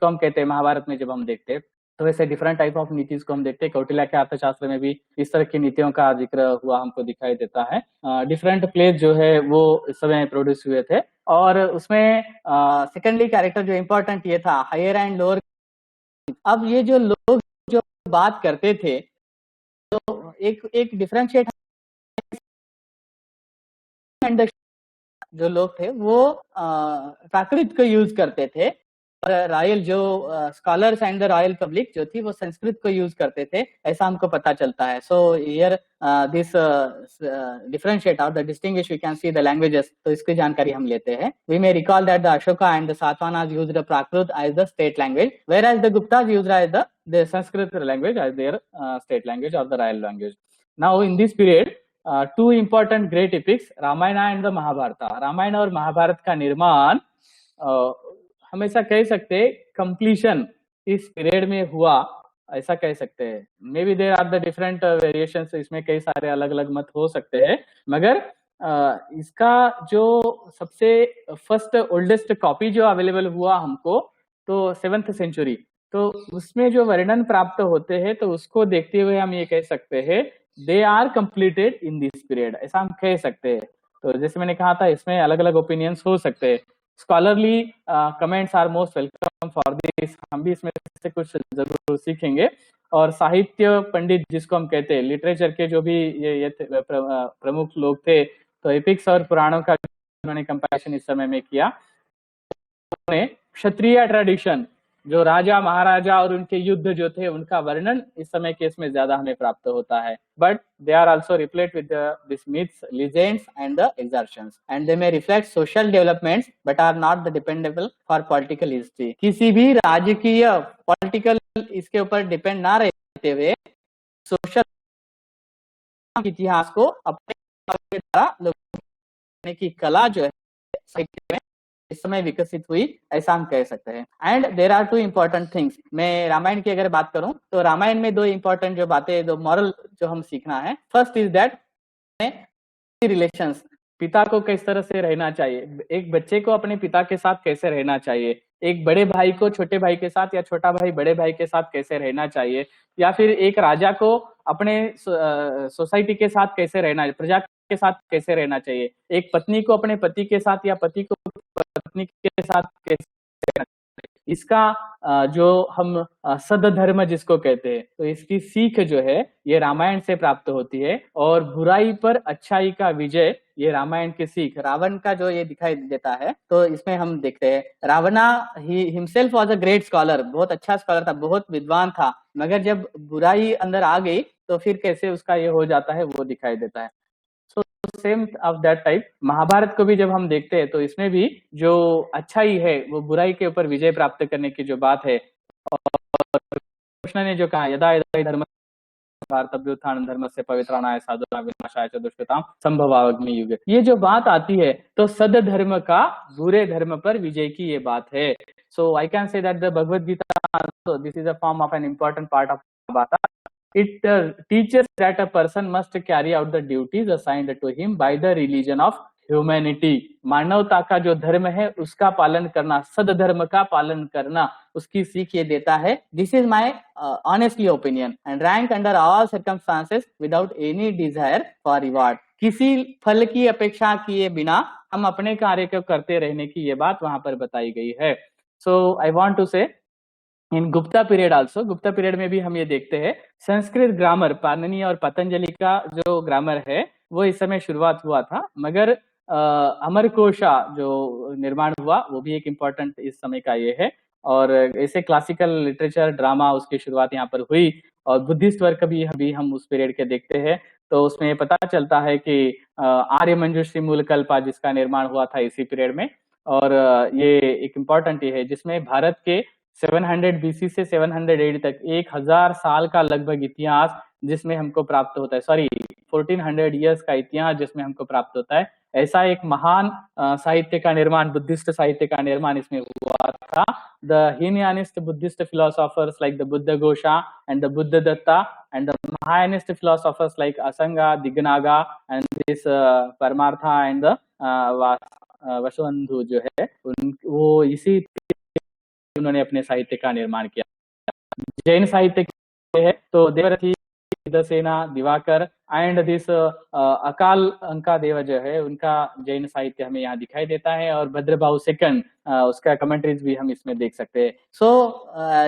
हम कहते हैं महाभारत में जब हम देखते हैं तो वैसे डिफरेंट टाइप ऑफ नीतिज को हम देखते हैं। कौटिल्य के अर्थशास्त्र में भी इस तरह की नीतियों का जिक्र हुआ हमको दिखाई देता है। डिफरेंट प्लेज जो है वो इस समय प्रोड्यूस हुए थे, और उसमें सेकेंडली कैरेक्टर जो इम्पोर्टेंट ये था, हायर एंड लोअर। अब ये जो लोग जो बात करते थे, तो एक डिफरेंशिएट जो लोग थे वो प्राकृत को यूज करते थे, और रॉयल जो scholars and the royal public जो थी वो संस्कृत को यूज करते थे, ऐसा हमको पता चलता है। सो हियर दिस डिफरेंशिएट और the distinguish we can see the languages. तो इसकी जानकारी हम लेते हैं। We may recall that the Ashoka and the Satavahanas used the Prakrit as the state language, whereas the Guptas used as the Sanskrit language as their state language or the royal language. Now in this period two important great epics, Ramayana and the Mahabharata. Ramayana और महाभारत का निर्माण हमेशा कह सकते हैं completion इस period में हुआ, ऐसा कह सकते हैं। Maybe there are the different variations, इसमें कई सारे अलग अलग मत हो सकते हैं, मगर इसका जो सबसे फर्स्ट ओल्डेस्ट कॉपी जो अवेलेबल हुआ हमको, तो 7th सेंचुरी, तो उसमें जो वर्णन प्राप्त होते हैं, तो उसको देखते हुए हम ये कह सकते हैं they are completed in this period, ऐसा हम कह सकते हैं। तो जैसे मैंने कहा था, इसमें अलग अलग ओपिनियंस हो सकते हैं। Scholarly comments are most welcome for this, हम भी इसमें से कुछ जरूर सीखेंगे। और साहित्य पंडित जिसको हम कहते हैं, लिटरेचर के जो भी ये प्रमुख लोग थे, तो एपिक्स और पुराणों का उन्होंने कंपैरिजन इस समय में किया। उन्होंने क्षत्रिय ट्रेडिशन, जो राजा महाराजा और उनके युद्ध जो थे, उनका वर्णन इस समय के इसमें ज्यादा हमें प्राप्त होता है। But they are also replete with this myths, legends and the exertions, and they may reflect social developments but are not the dependable for political history. किसी भी राजकीय पॉलिटिकल इसके ऊपर डिपेंड ना रहते हुए सोशल इतिहास को अपने द्वारा लोगों की कला जो है साहित्य में इस समय विकसित हुई, ऐसा हम कह सकते हैं। And there are two important things. मैं रामायण की अगर बात करूं, तो रामायण में दो इंपॉर्टेंट जो बातें, दो मॉरल जो हम सीखना है, फर्स्ट इज दैट रिलेशंस, पिता को किस तरह से रहना चाहिए, एक बच्चे को अपने पिता के साथ कैसे रहना चाहिए, एक बड़े भाई को छोटे भाई के साथ, या छोटा भाई बड़े भाई के साथ कैसे रहना चाहिए, या फिर एक राजा को अपने सोसाइटी के साथ कैसे रहना, प्रजा के साथ कैसे रहना चाहिए, एक पत्नी को अपने पति के साथ या पति को पत्नी के साथ कैसे रहना चाहिए। इसका जो हम सदधर्म जिसको कहते हैं, तो इसकी सीख जो है ये रामायण से प्राप्त होती है। और बुराई पर अच्छाई का विजय, ये रामायण की सीख। रावण का जो ये दिखाई देता है, तो इसमें हम देखते हैं Ravana he himself was a great scholar, बहुत अच्छा स्कॉलर था, बहुत विद्वान था, मगर जब बुराई अंदर आ गई तो फिर कैसे उसका ये हो जाता है, वो दिखाई देता है। Same of that type Mahabharata को भी जब हम देखते हैं, तो इसमें भी जो अच्छाई है वो बुराई के ऊपर विजय प्राप्त करने की जो बात है, और कृष्ण ने जो कहा, यदा यदा धर्म भारतभ्युत्थान धर्मस्य पवित्राणाय साधुनां विनाशाय च दुष्कृतां संभवाग्नि युगे, ये जो बात आती है, तो सद धर्म का बुरे धर्म पर विजय की ये बात है। So I can say that the Bhagavad Gita, this is a form of an important part of Mahabharata. It teaches that a person must carry out the duties assigned to him by the religion of humanity. मानवता का जो धर्म है उसका पालन करना, सदधर्म का पालन करना, उसकी सीख ये देता है। This is my honestly opinion and rank under all circumstances without any desire for reward. किसी फल की अपेक्षा किए बिना हम अपने कार्य को करते रहने की ये बात वहां पर बताई गई है। So I want to say in Gupta period also, Gupta period में भी हम ये देखते हैं संस्कृत ग्रामर, पाणिनि और पतंजलि का जो ग्रामर है वो इस समय शुरुआत हुआ था, मगर अमरकोशा जो निर्माण हुआ वो भी एक इम्पोर्टेंट इस समय का ये है। और ऐसे क्लासिकल लिटरेचर ड्रामा उसकी शुरुआत यहाँ पर हुई, और बुद्धिस्ट वर्क भी हम उस पीरियड के देखते हैं तो उसमें पता चलता है कि आर्य मंजूश्री मूलकल्पा जिसका निर्माण हुआ था इसी पीरियड में। और ये एक इम्पोर्टेंट ये है जिसमें भारत के 700 बीसी से 780 तक 1000 साल का लगभग इतिहास जिसमें हमको प्राप्त होता है, सॉरी 1400 ईयर्स का इतिहास जिसमें हमको प्राप्त होता है। ऐसा एक महान साहित्य का निर्माण, बुद्धिस्ट साहित्य का निर्माण इसमें हुआ था। The Hinayanist Buddhist philosophers like the Buddha Ghosha and the Buddha Datta and the Mahayanist philosophers like Asanga, Dignaga and this Paramartha and the Vasubandhu जो है वो इसी उन्होंने अपने साहित्य का निर्माण किया। जैन साहित्य है तो देवरथी, सिद्धसेना, दिवाकर एंड दिस अकाल अंका देव जो है उनका जैन साहित्य हमें यहाँ दिखाई देता है। और भद्रबाहु सेकंड उसका कमेंट्रीज भी हम इसमें देख सकते हैं। सो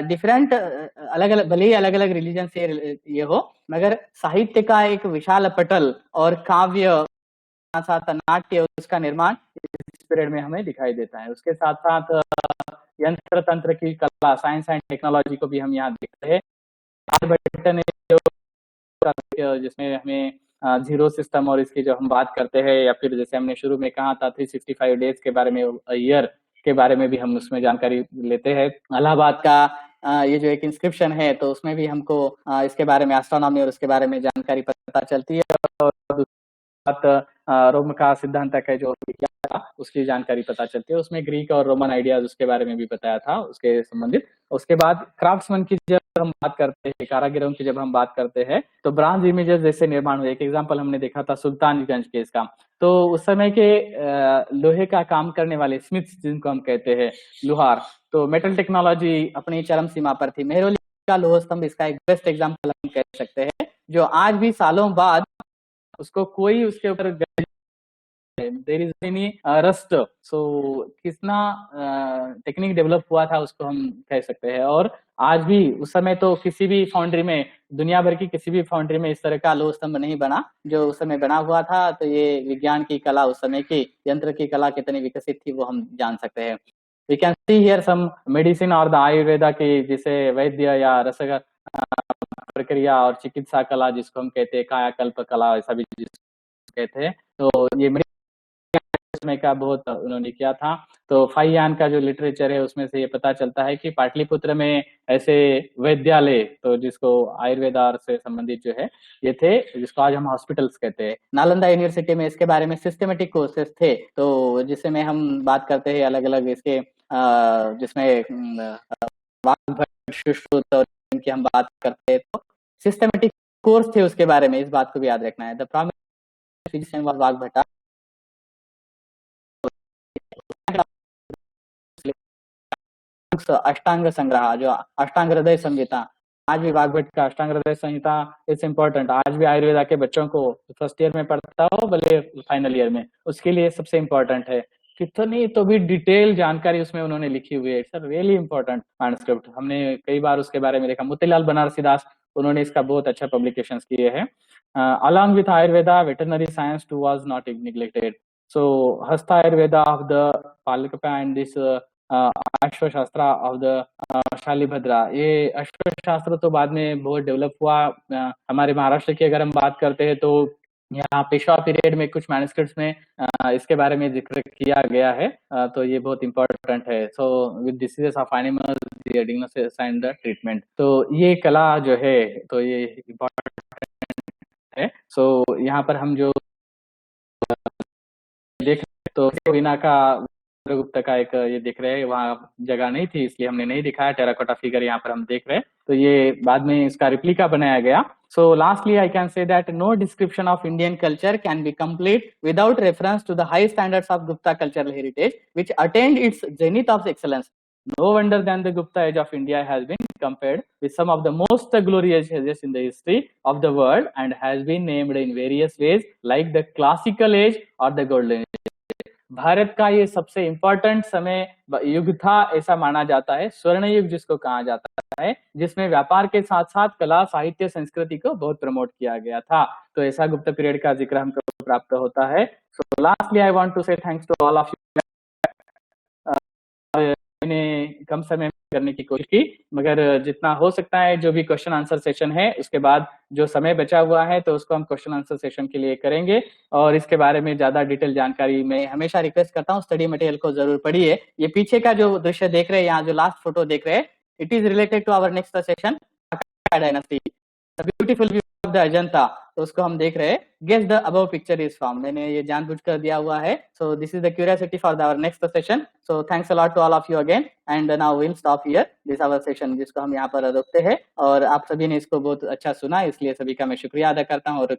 डिफरेंट अलग अलग, भले ही अलग अलग रिलीजन से ये हो, मगर साहित्य का एक विशाल पटल और काव्य साथ नाट्य उसका निर्माण इस पीरियड में हमें दिखाई देता है। उसके साथ साथ यंत्र तंत्र की कला, साइंस एंड टेक्नोलॉजी को भी हम यहाँ देखते हैं। आर्यभट्ट ने जिसमें हमें जीरो सिस्टम और इसकी जो हम बात करते हैं, या फिर जैसे हमने शुरू में कहा था 365 डेज के बारे में, ईयर के बारे में भी हम उसमें जानकारी लेते हैं। इलाहाबाद का ये जो एक इंस्क्रिप्शन है तो उसमें भी हमको इसके बारे में, एस्ट्रोनॉमी और उसके बारे में जानकारी पता चलती है। और रोम का सिद्धांत का जो क्या था उसकी जानकारी पता चलती है। उसमें ग्रीक और रोमन आइडियाज उसके बारे में भी बताया था उसके संबंधित। उसके बाद क्राफ्ट्समैन की जब हम बात करते हैं, कारागिरों की जब हम बात करते हैं तो ब्रांज इमेजेस जैसे निर्माण हुए। एक एग्जांपल हमने देखा था सुल्तानगंज के इसका, तो उस समय के लोहे का काम करने वाले स्मिथ्स जिनको हम कहते हैं, लोहार, तो मेटल टेक्नोलॉजी अपनी चरम सीमा पर थी। मेहरौली का लोह स्तंभ इसका एक बेस्ट एग्जाम्पल हम कह सकते हैं, जो आज भी सालों बाद उसको कोई उसके ऊपर देयर इज एनी रस्ट, सो कितना टेक्निक डेवलप हुआ था उसको हम कह सकते हैं। और आज भी, उस समय तो किसी भी फाउंड्री में, दुनिया भर की किसी भी फाउंड्री में इस तरह का लोह स्तंभ नहीं बना जो उस समय बना हुआ था। तो ये विज्ञान की कला, उस समय की यंत्र की कला कितनी विकसित थी वो हम जान सकते हैं। We can see here some medicine और द आयुर्वेदा की, जिसे वैद्य या रसग प्रक्रिया और चिकित्सा कला जिसको हम कहते हैं, कायाकल्प कला ऐसा भी जिसको कहते हैं, तो ये समय का बहुत उन्होंने किया था। तो फाइयान का जो लिटरेचर है उसमें से ये पता चलता है कि पाटलिपुत्र में ऐसे वैद्यालय, तो जिसको आयुर्वेदा से संबंधित जो है ये थे, जिसको आज हम हॉस्पिटल्स कहते हैं। नालंदा यूनिवर्सिटी में इसके बारे में सिस्टमेटिक कोर्सेज थे, तो जिसमें हम बात करते हैं अलग अलग इसके जिसमें वाग्भट, सुश्रुत और इनकी हम बात करते हैं, तो सिस्टमेटिक कोर्स थे उसके बारे में, इस बात को भी याद रखना है। द प्राइमरी फिजिशियन वाज वाग्भटा, अष्टांग संग्रह, जो अष्टांग हृदय संहिता, आज भी वाग्भट का अष्टांग हृदय संहिता इट्स इम्पोर्टेंट। आज भी आयुर्वेदा के बच्चों को फर्स्ट ईयर में पढ़ता हो भले फाइनल ईयर में, उसके लिए सबसे इम्पोर्टेंट है। कितनी तो भी डिटेल जानकारी उसमें उन्होंने लिखी हुई है। It's really important manuscript. हमने कई बार उसके बारे में देखा। मोतीलाल बनारसीदास, उन्होंने इसका बहुत अच्छा पब्लिकेशन किए हैं। Along with Ayurveda, veterinary science too was not neglected. So Hasta Ayurveda of the Palakapya and this Ashvashastra of the Shalibhadra, ये अश्वशास्त्र तो बाद में बहुत डेवलप हुआ। हमारे महाराष्ट्र की अगर हम बात करते हैं तो यहाँ पेशवा पीरियड में कुछ मैन्युस्क्रिप्ट्स में इसके बारे में जिक्र किया गया है। तो ये बहुत इंपॉर्टेंट है। So with diseases of animals, the diagnosis and the treatment, तो ये कला जो है तो ये इम्पोर्टेंट है। सो यहाँ पर हम जो देख, तो वीना का गुप्ता का एक ये देख रहे हैं, वहाँ जगह नहीं थी इसलिए हमने नहीं दिखाया। टेराकोटा फिगर यहाँ पर हम देख रहे हैं, तो ये बाद में इसका रिप्लिका बनाया गया। So lastly, I can say that no description of Indian culture can be complete without reference to the high standards of Gupta cultural heritage, which attained its zenith of excellence. No wonder then the Gupta age of India has been compared with some of the most glorious ages in the history of the world and has been named in various ways like the classical age or the golden age. Bharat का ये सबसे important समय युग था, ऐसा माना जाता है। स्वर्ण युग जिसको कहा जाता है, जिसमें व्यापार के साथ साथ कला, साहित्य, संस्कृति को बहुत प्रमोट किया गया था। तो ऐसा गुप्त पीरियड का जिक्र हमको प्राप्त होता है। So lastly I want to say thanks to all of you. कम समय करने की कोशिश की, मगर जितना हो सकता है जो भी क्वेश्चन आंसर सेशन है उसके बाद जो समय बचा हुआ है तो उसको हम क्वेश्चन आंसर सेशन के लिए करेंगे। और इसके बारे में ज्यादा डिटेल जानकारी मैं हमेशा रिक्वेस्ट करता हूँ, स्टडी मटेरियल को जरूर पढ़िए। ये पीछे का जो दृश्य देख रहे हैं, यहाँ जो लास्ट फोटो देख रहे हैं, it is related to our next session dynasty, beautiful view of the Ajanta. तो उसको हम देख रहे हैं, guess the above picture is from, मैंने ये जानबूझकर दिया हुआ है। So this is the curiosity for our next session. So thanks a lot to all of you again, and now will stop here this our session, जिसको हम यहाँ पर रोकते हैं। और आप सभी ने इसको बहुत अच्छा सुना, इसलिए सभी का मैं शुक्रिया अदा करता हूँ और